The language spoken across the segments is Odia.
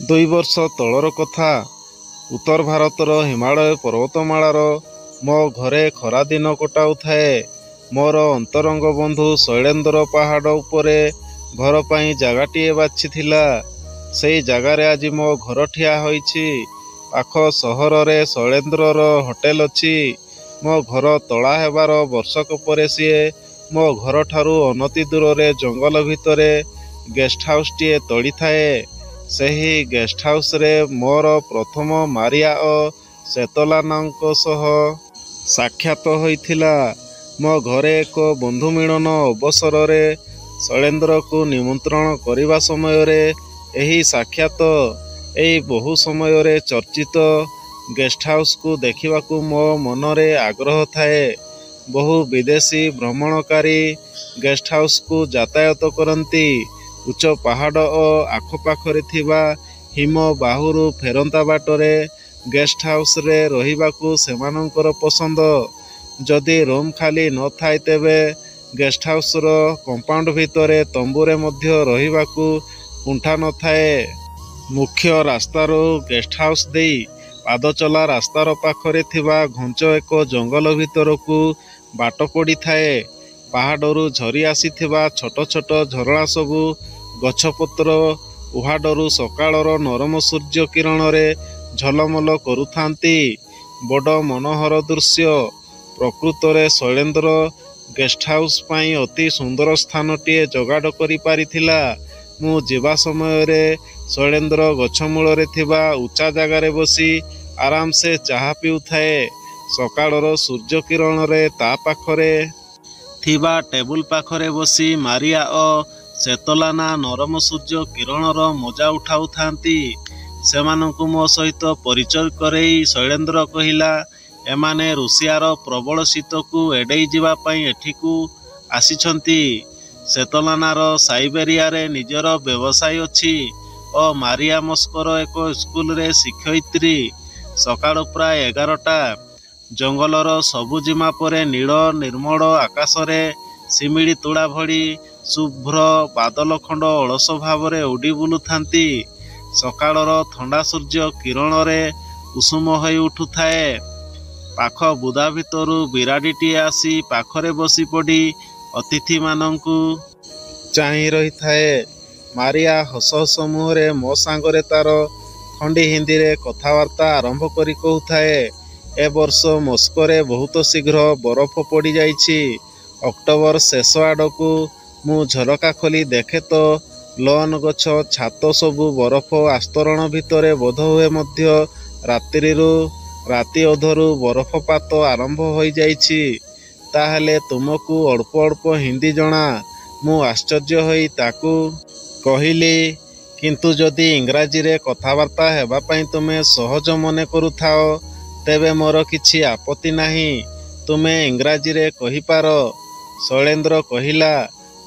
ଦୁଇ ବର୍ଷ ତଳର କଥା। ଉତ୍ତର ଭାରତର ହିମାଳୟ ପର୍ବତମାଳାର ମୋ ଘରେ ଖରାଦିନ କଟାଉଥାଏ। ମୋର ଅନ୍ତରଙ୍ଗ ବନ୍ଧୁ ଶୈଳେନ୍ଦ୍ର ପାହାଡ଼ ଉପରେ ଘର ପାଇଁ ଜାଗାଟିଏ ବାଛିଥିଲା। ସେଇ ଜାଗାରେ ଆଜି ମୋ ଘର ଠିଆ ହୋଇଛି। ପାଖ ସହରରେ ଶୈଳେନ୍ଦ୍ରର ହୋଟେଲ ଅଛି। ମୋ ଘର ତୋଳା ହେବାର ବର୍ଷକ ପରେ ସିଏ ମୋ ଘରଠାରୁ ଅନତି ଦୂରରେ ଜଙ୍ଗଲ ଭିତରେ ଗେଷ୍ଟ ହାଉସଟିଏ ତୋଳିଥାଏ। ସେହି ଗେଷ୍ଟ ହାଉସରେ ମୋର ପ୍ରଥମ ମାରିଆ ଓ ଶ୍ୱେତଲାନାଙ୍କ ସହ ସାକ୍ଷାତ ହୋଇଥିଲା। ମୋ ଘରେ ଏକ ବନ୍ଧୁ ମିଳନ ଅବସରରେ ଶୈଳେନ୍ଦ୍ରକୁ ନିମନ୍ତ୍ରଣ କରିବା ସମୟରେ ଏହି ସାକ୍ଷାତ। ଏଇ ବହୁ ସମୟରେ ଚର୍ଚ୍ଚିତ ଗେଷ୍ଟ ହାଉସକୁ ଦେଖିବାକୁ ମୋ ମନରେ ଆଗ୍ରହ ଥାଏ। ବହୁ ବିଦେଶୀ ଭ୍ରମଣକାରୀ ଗେଷ୍ଟ ହାଉସକୁ ଯାତାୟାତ କରନ୍ତି। ଉଚ୍ଚ ପାହାଡ଼ ଓ ଆଖପାଖରେ ଥିବା ହିମ ବାହୁରୁ ଫେରନ୍ତା ବାଟରେ ଗେଷ୍ଟ ହାଉସରେ ରହିବାକୁ ସେମାନଙ୍କର ପସନ୍ଦ। ଯଦି ରୁମ୍ ଖାଲି ନଥାଏ ତେବେ ଗେଷ୍ଟ ହାଉସର କମ୍ପାଉଣ୍ଡ ଭିତରେ ତମ୍ବୁରେ ମଧ୍ୟ ରହିବାକୁ କୁଣ୍ଠା ନଥାଏ। ମୁଖ୍ୟ ରାସ୍ତାରୁ ଗେଷ୍ଟ ହାଉସ ଦେଇ ପାଦଚଲା ରାସ୍ତାର ପାଖରେ ଥିବା ଘଞ୍ଚ ଏକ ଜଙ୍ଗଲ ଭିତରକୁ ବାଟ ପଡ଼ିଥାଏ। ପାହାଡ଼ରୁ ଝରି ଆସିଥିବା ଛୋଟ ଛୋଟ ଝରଣା ସବୁ ଗଛପତ୍ର ଉହାଡ଼ରୁ ସକାଳର ନରମ ସୂର୍ଯ୍ୟ କିରଣରେ ଝଲମଲ କରୁଥାନ୍ତି। ବଡ଼ ମନୋହର ଦୃଶ୍ୟ। ପ୍ରକୃତରେ ଶୈଳେନ୍ଦ୍ର ଗେଷ୍ଟ ହାଉସ ପାଇଁ ଅତି ସୁନ୍ଦର ସ୍ଥାନଟିଏ ଯୋଗାଡ଼ କରିପାରିଥିଲା। ମୁଁ ଯିବା ସମୟରେ ଶୈଳେନ୍ଦ୍ର ଗଛ ମୂଳରେ ଥିବା ଉଚ୍ଚା ଜାଗାରେ ବସି ଆରାମସେ ଚାହା ପିଉଥାଏ। ସକାଳର ସୂର୍ଯ୍ୟ କିରଣରେ ତା ପାଖରେ ଥିବା ଟେବୁଲ ପାଖରେ ବସି ମାରିଆ ଓ ଶ୍ୱେତଲାନା ନରମ ସୂର୍ଯ୍ୟ କିରଣର ମଜା ଉଠାଉଥାନ୍ତି। ସେମାନଙ୍କୁ ମୋ ସହିତ ପରିଚୟ କରେଇ ଶୈଳେନ୍ଦ୍ର କହିଲା, ଏମାନେ ରୁଷିଆର ପ୍ରବଳ ଶୀତକୁ ଏଡ଼େଇ ଯିବା ପାଇଁ ଏଠିକୁ ଆସିଛନ୍ତି। ଶ୍ୱେତଲାନାର ସାଇବେରିଆରେ ନିଜର ବ୍ୟବସାୟ ଅଛି ଓ ମାରିଆ ମସ୍କୋର ଏକ ସ୍କୁଲରେ ଶିକ୍ଷୟିତ୍ରୀ। ସକାଳ ପ୍ରାୟ 11ଟା। ଜଙ୍ଗଲର ସବୁଜିମା ପରେ ନୀଳ ନିର୍ମଳ ଆକାଶରେ ଶିମିଳି ତୁଳା ଭଳି ଶୁଭ୍ର ବାଦଲଖଣ୍ଡ ଅଳସ ଭାବରେ ଉଡ଼ି ବୁଲୁଥାନ୍ତି। ସକାଳର ଥଣ୍ଡା ସୂର୍ଯ୍ୟ କିରଣରେ ଉଷୁମ ହୋଇ ଉଠୁଥାଏ। ପାଖ ବୁଦା ଭିତରୁ ବିରାଡ଼ିଟିଏ ଆସି ପାଖରେ ବସି ପଡ଼ି ଅତିଥିମାନଙ୍କୁ ଚାହିଁ ରହିଥାଏ। ମାରିଆ ହସ ହସ ମୁହଁରେ ମୋ ସାଙ୍ଗରେ ତାର ଖଣ୍ଡି ହିନ୍ଦୀରେ କଥାବାର୍ତ୍ତା ଆରମ୍ଭ କରି କହୁଥାଏ, ଏ ବର୍ଷ ମସ୍କୋରେ ବହୁତ ଶୀଘ୍ର ବରଫ ପଡ଼ିଯାଇଛି। ଅକ୍ଟୋବର ଶେଷ ଆଡ଼କୁ ମୁଁ ଝରକା ଖୋଲି ଦେଖେ ତ ଲନ୍ ଗଛ ଛାତ ସବୁ ବରଫ ଆସ୍ତରଣ ଭିତରେ ବୋଧହୁଏ ମଧ୍ୟ ରାତି ଅଧରୁ ବରଫପାତ ଆରମ୍ଭ ହୋଇଯାଇଛି। ତାହେଲେ ତୁମକୁ ଅଳ୍ପ ଅଳ୍ପ ହିନ୍ଦୀ ଜଣା? ମୁଁ ଆଶ୍ଚର୍ଯ୍ୟ ହୋଇ ତାକୁ କହିଲି, କିନ୍ତୁ ଯଦି ଇଂରାଜୀରେ କଥାବାର୍ତ୍ତା ହେବା ପାଇଁ ତୁମେ ସହଜ ମନେ କରୁଥାଅ ତେବେ ମୋର କିଛି ଆପତ୍ତି ନାହିଁ। ତୁମେ ଇଂରାଜୀରେ କହିପାର। ଶୈଳେନ୍ଦ୍ର କହିଲା,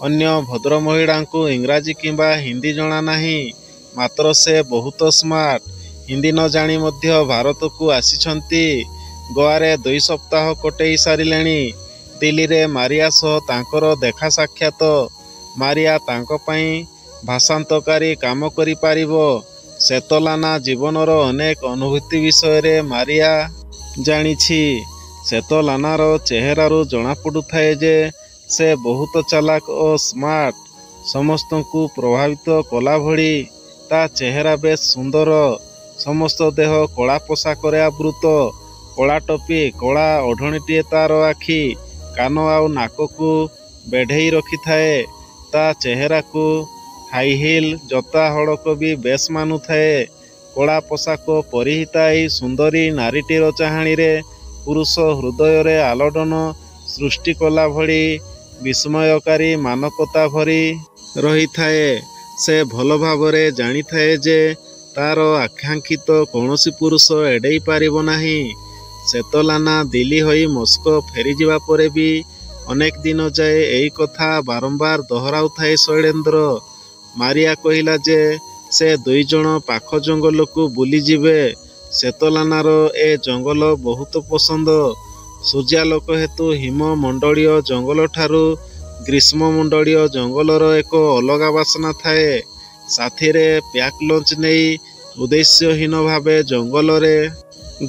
ଅନ୍ୟ ଭଦ୍ରମହିଳାଙ୍କୁ ଇଂରାଜୀ କିମ୍ବା ହିନ୍ଦୀ ଜଣା ନାହିଁ। ମାତ୍ର ସେ ବହୁତ ସ୍ମାର୍ଟ। ହିନ୍ଦୀ ନ ଜାଣି ମଧ୍ୟ ଭାରତକୁ ଆସିଛନ୍ତି। ଗୋଆରେ 2 ସପ୍ତାହ କଟେଇ ସାରିଲେଣି। ଦିଲ୍ଲୀରେ ମାରିଆ ସହ ତାଙ୍କର ଦେଖା ସାକ୍ଷାତ। ମାରିଆ ତାଙ୍କ ପାଇଁ ଭାଷାନ୍ତରକାରୀ କାମ କରିପାରିବ। ଶ୍ୱେତଲାନା ଜୀବନର ଅନେକ ଅନୁଭୂତି ବିଷୟରେ ମାରିଆ ଜାଣିଛି। ଶ୍ୱେତଲାନାର ଚେହେରାରୁ ଜଣାପଡ଼ୁଥାଏ ଯେ ସେ ବହୁତ ଚାଲାକ ଓ ସ୍ମାର୍ଟ। ସମସ୍ତଙ୍କୁ ପ୍ରଭାବିତ କଲା ଭଳି ତା ଚେହେରା ବେଶ୍ ସୁନ୍ଦର। ସମସ୍ତ ଦେହ କଳା ପୋଷାକରେ ଆବୃତ। କଳା ଟୋପି, କଳା ଓଢ଼ଣିଟିଏ ତାର ଆଖି, କାନ ଆଉ ନାକକୁ ବେଢ଼େଇ ରଖିଥାଏ। ତା ଚେହେରାକୁ ହାଇହିଲ୍ ଜୋତା ହଳକ ବି ବେଶ୍ ମାନୁଥାଏ। କଳା ପୋଷାକ ପରିହିତା ଏହି ସୁନ୍ଦରୀ ନାରୀଟିର ଚାହାଣୀରେ ପୁରୁଷ ହୃଦୟରେ ଆଲୋଡ଼ନ ସୃଷ୍ଟି କଲା ଭଳି ବିସ୍ମୟକାରୀ ମାନକତା ଭରି ରହିଥାଏ। ସେ ଭଲ ଭାବରେ ଜାଣିଥାଏ ଯେ ତାର ଆକାଂକ୍ଷିତ କୌଣସି ପୁରୁଷ ଏଡ଼େଇ ପାରିବ ନାହିଁ। ଶ୍ୱେତଲାନା ଦିଲ୍ଲୀ ହୋଇ ମସ୍କୋ ଫେରିଯିବା ପରେ ବି ଅନେକ ଦିନ ଯାଏ ଏଇ କଥା ବାରମ୍ବାର ଦୋହରାଉଥାଏ ଶୈଳେନ୍ଦ୍ର। ମାରିଆ କହିଲା ଯେ ସେ 2 ଜଣ ପାଖ ଜଙ୍ଗଲକୁ ବୁଲିଯିବେ। ଶ୍ୱେତଲାନାର ଏ ଜଙ୍ଗଲ ବହୁତ ପସନ୍ଦ। ସୂର୍ଯ୍ୟାଲୋକ ହେତୁ ହିମ ମଣ୍ଡଳୀୟ ଜଙ୍ଗଲଠାରୁ ଗ୍ରୀଷ୍ମମଣ୍ଡଳୀୟ ଜଙ୍ଗଲର ଏକ ଅଲଗା ବାସ୍ନା ଥାଏ। ସାଥିରେ ପ୍ୟାକ୍ ଲଞ୍ଚ ନେଇ ଉଦ୍ଦେଶ୍ୟହୀନ ଭାବେ ଜଙ୍ଗଲରେ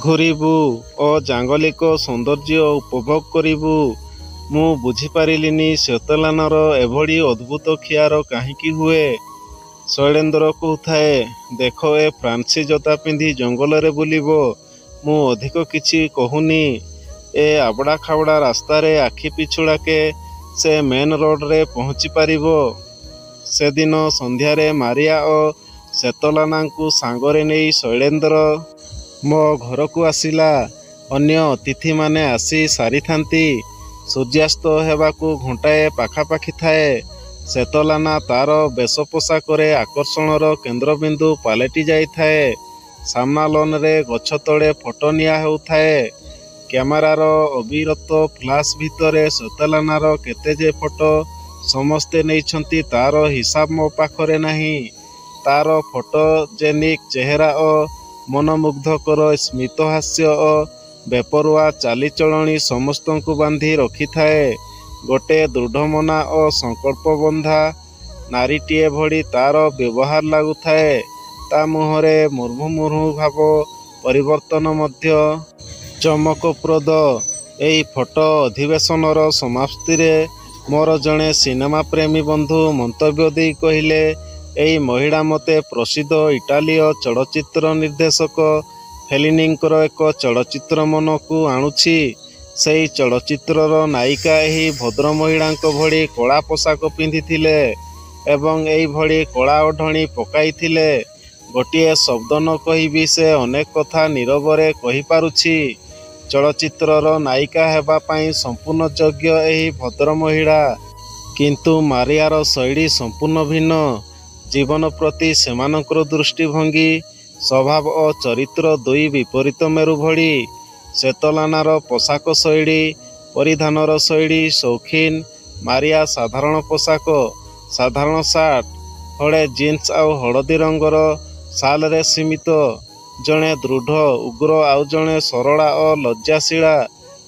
ଘୂରିବୁ ଓ ଜାଙ୍ଗଲିକ ସୌନ୍ଦର୍ଯ୍ୟ ଉପଭୋଗ କରିବୁ। ମୁଁ ବୁଝିପାରିଲିନି ଶ୍ୱେତଲାନାର ଏଭଳି ଅଦ୍ଭୁତ ଖିଆଲ କାହିଁକି ହୁଏ। ଶୈଳେନ୍ଦ୍ର କହୁଥାଏ, ଦେଖ ଏ ଫ୍ରାନ୍ସି ଜୋତା ପିନ୍ଧି ଜଙ୍ଗଲରେ ବୁଲିବ। ମୁଁ ଅଧିକ କିଛି କହୁନି। ଏ ଆବଡ଼ା ଖାବଡ଼ା ରାସ୍ତାରେ ଆଖି ପିଛୁଳାକେ ସେ ମେନ୍ ରୋଡ଼ରେ ପହଞ୍ଚି ପାରିବ। ସେଦିନ ସନ୍ଧ୍ୟାରେ ମାରିଆ ଓ ଶ୍ୱେତଲାନାଙ୍କୁ ସାଙ୍ଗରେ ନେଇ ଶୈଳେନ୍ଦ୍ର ମୋ ଘରକୁ ଆସିଲା। ଅନ୍ୟ ଅତିଥିମାନେ ଆସି ସାରିଥାନ୍ତି। ସୂର୍ଯ୍ୟାସ୍ତ ହେବାକୁ ଘଣ୍ଟାଏ ପାଖାପାଖି ଥାଏ। ଶ୍ୱେତଲାନା ତାର ବେଶ ପୋଷାକରେ ଆକର୍ଷଣର କେନ୍ଦ୍ରବିନ୍ଦୁ ପାଲଟି ଯାଇଥାଏ। ସାମ୍ନା ଲନ୍ରେ ଗଛ ତଳେ ଫଟୋ ନିଆ ହେଉଥାଏ। କ୍ୟାମେରାର ଅବିରତ ଫ୍ଲାସ୍ ଭିତରେ ଶ୍ୱେତଲାନାର କେତେ ଯେ ଫଟୋ ସମସ୍ତେ ନେଇଛନ୍ତି ତାର ହିସାବ ମୋ ପାଖରେ ନାହିଁ। ତାର ଫଟୋଜେନିକ୍ ଚେହେରା ଓ ମନମୁଗ୍ଧକର ସ୍ମିତହାସ୍ୟ ଓ ବେପରୁଆ ଚାଲିଚଳଣି ସମସ୍ତଙ୍କୁ ବାନ୍ଧି ରଖିଥାଏ। ଗୋଟେ ଦୃଢ଼ମନା ଓ ସଂକଳ୍ପବଦ୍ଧା ନାରୀଟିଏ ଭଳି ତାର ବ୍ୟବହାର ଲାଗୁଥାଏ। ତା ମୁହଁରେ ମୁର୍ମୁର୍ମୁ ଭାବ ପରିବର୍ତ୍ତନ ମଧ୍ୟ ଚମକପ୍ରଦ। ଏଇ ଫଟୋ ଅଧିବେଶନର ସମାପ୍ତିରେ ମୋର ଜଣେ ସିନେମା ପ୍ରେମୀ ବନ୍ଧୁ ମନ୍ତବ୍ୟ ଦେଇ କହିଲେ, ଏଇ ମହିଳା ମୋତେ ପ୍ରସିଦ୍ଧ ଇଟାଲୀୟ ଚଳଚ୍ଚିତ୍ର ନିର୍ଦ୍ଦେଶକ ଫେଲିନିଙ୍କର ଏକ ଚଳଚ୍ଚିତ୍ର ମନକୁ ଆଣୁଛି। ସେଇ ଚଳଚ୍ଚିତ୍ରର ନାୟିକା ଏହି ଭଦ୍ରମହିଳାଙ୍କ ଭଳି କଳା ପୋଷାକ ପିନ୍ଧିଥିଲେ ଏବଂ ଏଇଭଳି କଳା ଓଢ଼ଣି ପକାଇଥିଲେ। ଗୋଟିଏ ଶବ୍ଦ ନ କହି ବି ସେ ଅନେକ କଥା ନୀରବରେ କହିପାରୁଛି। ଚଳଚ୍ଚିତ୍ରର ନାୟିକା ହେବା ପାଇଁ ସମ୍ପୂର୍ଣ୍ଣ ଯୋଗ୍ୟ ଏହି ଭଦ୍ରମହିଳା। କିନ୍ତୁ ମାରିଆର ଶୈଳୀ ସମ୍ପୂର୍ଣ୍ଣ ଭିନ୍ନ। ଜୀବନ ପ୍ରତି ସେମାନଙ୍କର ଦୃଷ୍ଟିଭଙ୍ଗୀ, ସ୍ୱଭାବ ଓ ଚରିତ୍ର ଦୁଇ ବିପରୀତ ମେରୁ ଭଳି। ଶ୍ୱେତଲାନାର ପୋଷାକ ଶୈଳୀ, ପରିଧାନର ଶୈଳୀ ସୌଖିନ। ମାରିଆ ସାଧାରଣ ପୋଷାକ, ସାଧାରଣ ସାର୍ଟ, ହଳେ ଜିନ୍ସ ଆଉ ହଳଦୀ ରଙ୍ଗର ଶାଲରେ ସୀମିତ। ଜଣେ ଦୃଢ଼, ଉଗ୍ର ଆଉ ଜଣେ ସରଳା ଓ ଲଜ୍ଜାଶୀଳା।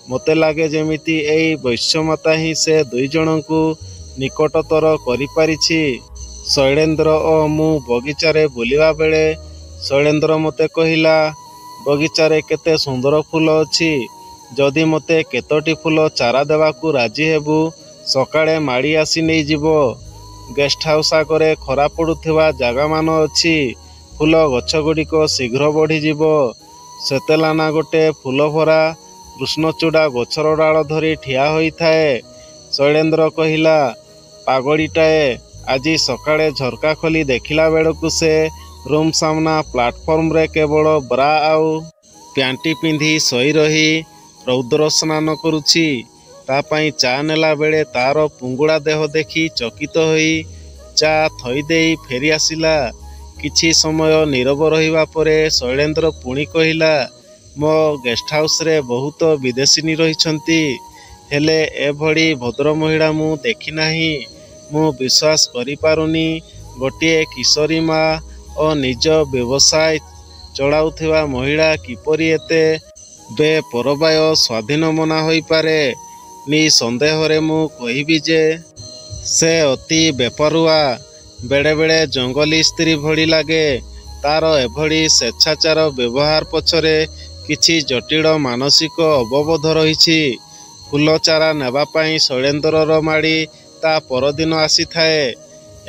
ମୋତେ ଲାଗେ ଯେମିତି ଏଇ ବୈଶ୍ୟମାତା ହିଁ ସେ ଦୁଇଜଣଙ୍କୁ ନିକଟତର କରିପାରିଛି। ଶୈଳେନ୍ଦ୍ର ଓ ମୁଁ ବଗିଚାରେ ବୁଲିବା ବେଳେ ଶୈଳେନ୍ଦ୍ର ମୋତେ କହିଲା, ବଗିଚାରେ କେତେ ସୁନ୍ଦର ଫୁଲ ଅଛି। ଯଦି ମୋତେ କେତୋଟି ଫୁଲ ଚାରା ଦେବାକୁ ରାଜି ହେବୁ, ସକାଳେ ମାଡ଼ି ଆସି ନେଇଯିବ। ଗେଷ୍ଟ ହାଉସ୍ ଆଗରେ ଖରା ପଡ଼ୁଥିବା ଜାଗାମାନ ଅଛି। ଫୁଲ ଗଛଗୁଡ଼ିକ ଶୀଘ୍ର ବଢ଼ିଯିବ। ଶ୍ୱେତଲାନା ଗୋଟେ ଫୁଲଭରା କୃଷ୍ଣଚୂଡ଼ା ଗଛର ଡାଳ ଧରି ଠିଆ ହୋଇଥାଏ। ଶୈଳେନ୍ଦ୍ର କହିଲା, ପାଗଳୀଟାଏ। ଆଜି ସକାଳେ ଝର୍କା ଖୋଲି ଦେଖିଲା ବେଳକୁ ସେ ରୁମ୍ ସାମ୍ନା ପ୍ଲାଟଫର୍ମରେ କେବଳ ବ୍ରା ଆଉ ପ୍ୟାଣ୍ଟି ପିନ୍ଧି ଶୋଇ ରହି ରୌଦ୍ର ସ୍ନାନ କରୁଛି। ତା ପାଇଁ ଚା ନେଲା ବେଳେ ତାର ପୁଙ୍ଗୁଳା ଦେହ ଦେଖି ଚକିତ ହୋଇ ଚା ଥୋଇଦେଇ ଫେରି ଆସିଲା। କିଛି ସମୟ ନୀରବ ରହିବା ପରେ ଶୈଳେନ୍ଦ୍ର ପୁଣି କହିଲା, ମୋ ଗେଷ୍ଟ ହାଉସରେ ବହୁତ ବିଦେଶିନୀ ରହିଛନ୍ତି। ହେଲେ ଏଭଳି ଭଦ୍ରମହିଳା ମୁଁ ଦେଖିନାହିଁ। ମୁଁ ବିଶ୍ୱାସ କରିପାରୁନି ଗୋଟିଏ କିଶୋରୀ ମା ଓ ନିଜ ବ୍ୟବସାୟ ଚଳାଉଥିବା ମହିଳା କିପରି ଏତେ ବେପରବାୟ ସ୍ୱାଧୀନମନା ହୋଇପାରେ। ନିଃସନ୍ଦେହରେ ମୁଁ କହିବି ଯେ ସେ ଅତି ବେପରୁଆ। ବେଳେବେଳେ ଜଙ୍ଗଲୀ ସ୍ତ୍ରୀ ଭଳି ଲାଗେ। ତାର ଏଭଳି ସ୍ୱେଚ୍ଛାଚାର ବ୍ୟବହାର ପଛରେ କିଛି ଜଟିଳ ମାନସିକ ଅବବୋଧ ରହିଛି। ଫୁଲ ଚାରା ନେବା ପାଇଁ ଶୈଳେନ୍ଦ୍ରର ମାଡ଼ି ତା ପରଦିନ ଆସିଥାଏ।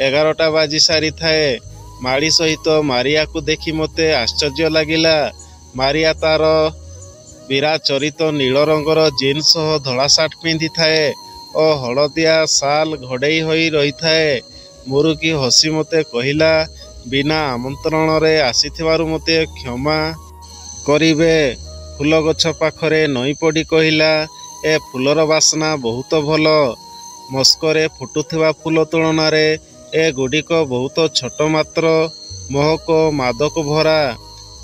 11ଟା ବାଜି ସାରିଥାଏ। ମାଡ଼ି ସହିତ ମାରିଆକୁ ଦେଖି ମୋତେ ଆଶ୍ଚର୍ଯ୍ୟ ଲାଗିଲା। ମାରିଆ ତାର ବିରାଚରିତ ନୀଳ ରଙ୍ଗର ଜିନ୍ସ ସହ ଧଳା ସାର୍ଟ ପିନ୍ଧିଥାଏ ଓ ହଳଦିଆ ଶାଲ ଘୋଡ଼େଇ ହୋଇ ରହିଥାଏ। ମୁରୁକି ହସି ମୋତେ କହିଲା, ବିନା ଆମନ୍ତ୍ରଣରେ ଆସିଥିବାରୁ ମୋତେ କ୍ଷମା କରିବେ। ଫୁଲଗଛ ପାଖରେ ନଇଁପଡ଼ି କହିଲା, ଏ ଫୁଲର ବାସ୍ନା ବହୁତ ଭଲ। ମସ୍କୋରେ ଫୁଟୁଥିବା ଫୁଲ ତୁଳନାରେ ଏଗୁଡ଼ିକ ବହୁତ ଛୋଟ, ମାତ୍ର ମହକ ମାଦକ ଭରା।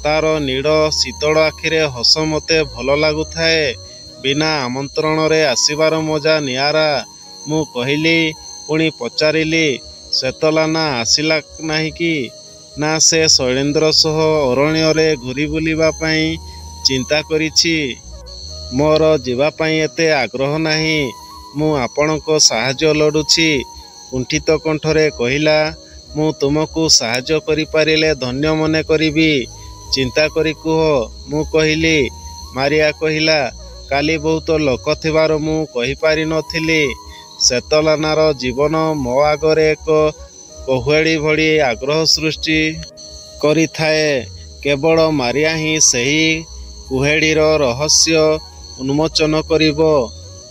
ତାର ନୀଳ ଶୀତଳ ଆଖିରେ ହସ ମୋତେ ଭଲ ଲାଗୁଥାଏ। ବିନା ଆମନ୍ତ୍ରଣରେ ଆସିବାର ମଜା ନିଆରା। ମୁଁ କହିଲି, ପୁଣି ପଚାରିଲି, ଶ୍ୱେତଲାନା ଆସିଲା ନାହିଁ କି? ନା, ସେ ଶୈଳେନ୍ଦ୍ର ସହ ଅରଣ୍ୟରେ ଘୂରି ବୁଲିବା ପାଇଁ ଚିନ୍ତା କରିଛି। ମୋର ଯିବା ପାଇଁ ଏତେ ଆଗ୍ରହ ନାହିଁ। ମୁଁ ଆପଣଙ୍କ ସାହାଯ୍ୟ ଲୋଡୁଛି। କୁଣ୍ଠିତ କଣ୍ଠରେ କହିଲା, ମୁଁ ତୁମକୁ ସାହାଯ୍ୟ କରିପାରିଲେ ଧନ୍ୟ ମନେ କରିବି। ଚିନ୍ତା କରି କୁହ। ମୁଁ କହିଲି। ମାରିଆ କହିଲା, କାଲି ବହୁତ ଲୋକ ଥିବାରୁ ମୁଁ କହିପାରିନଥିଲି। ଶ୍ୱେତଲାନାର ଜୀବନ ମୋ ଆଗରେ ଏକ କହୁଆଡ଼ି ଭଳି ଆଗ୍ରହ ସୃଷ୍ଟି କରିଥାଏ। କେବଳ ମାରିଆ ହିଁ ସେହି କୁହେଡ଼ିର ରହସ୍ୟ ଉନ୍ମୋଚନ କରିବ।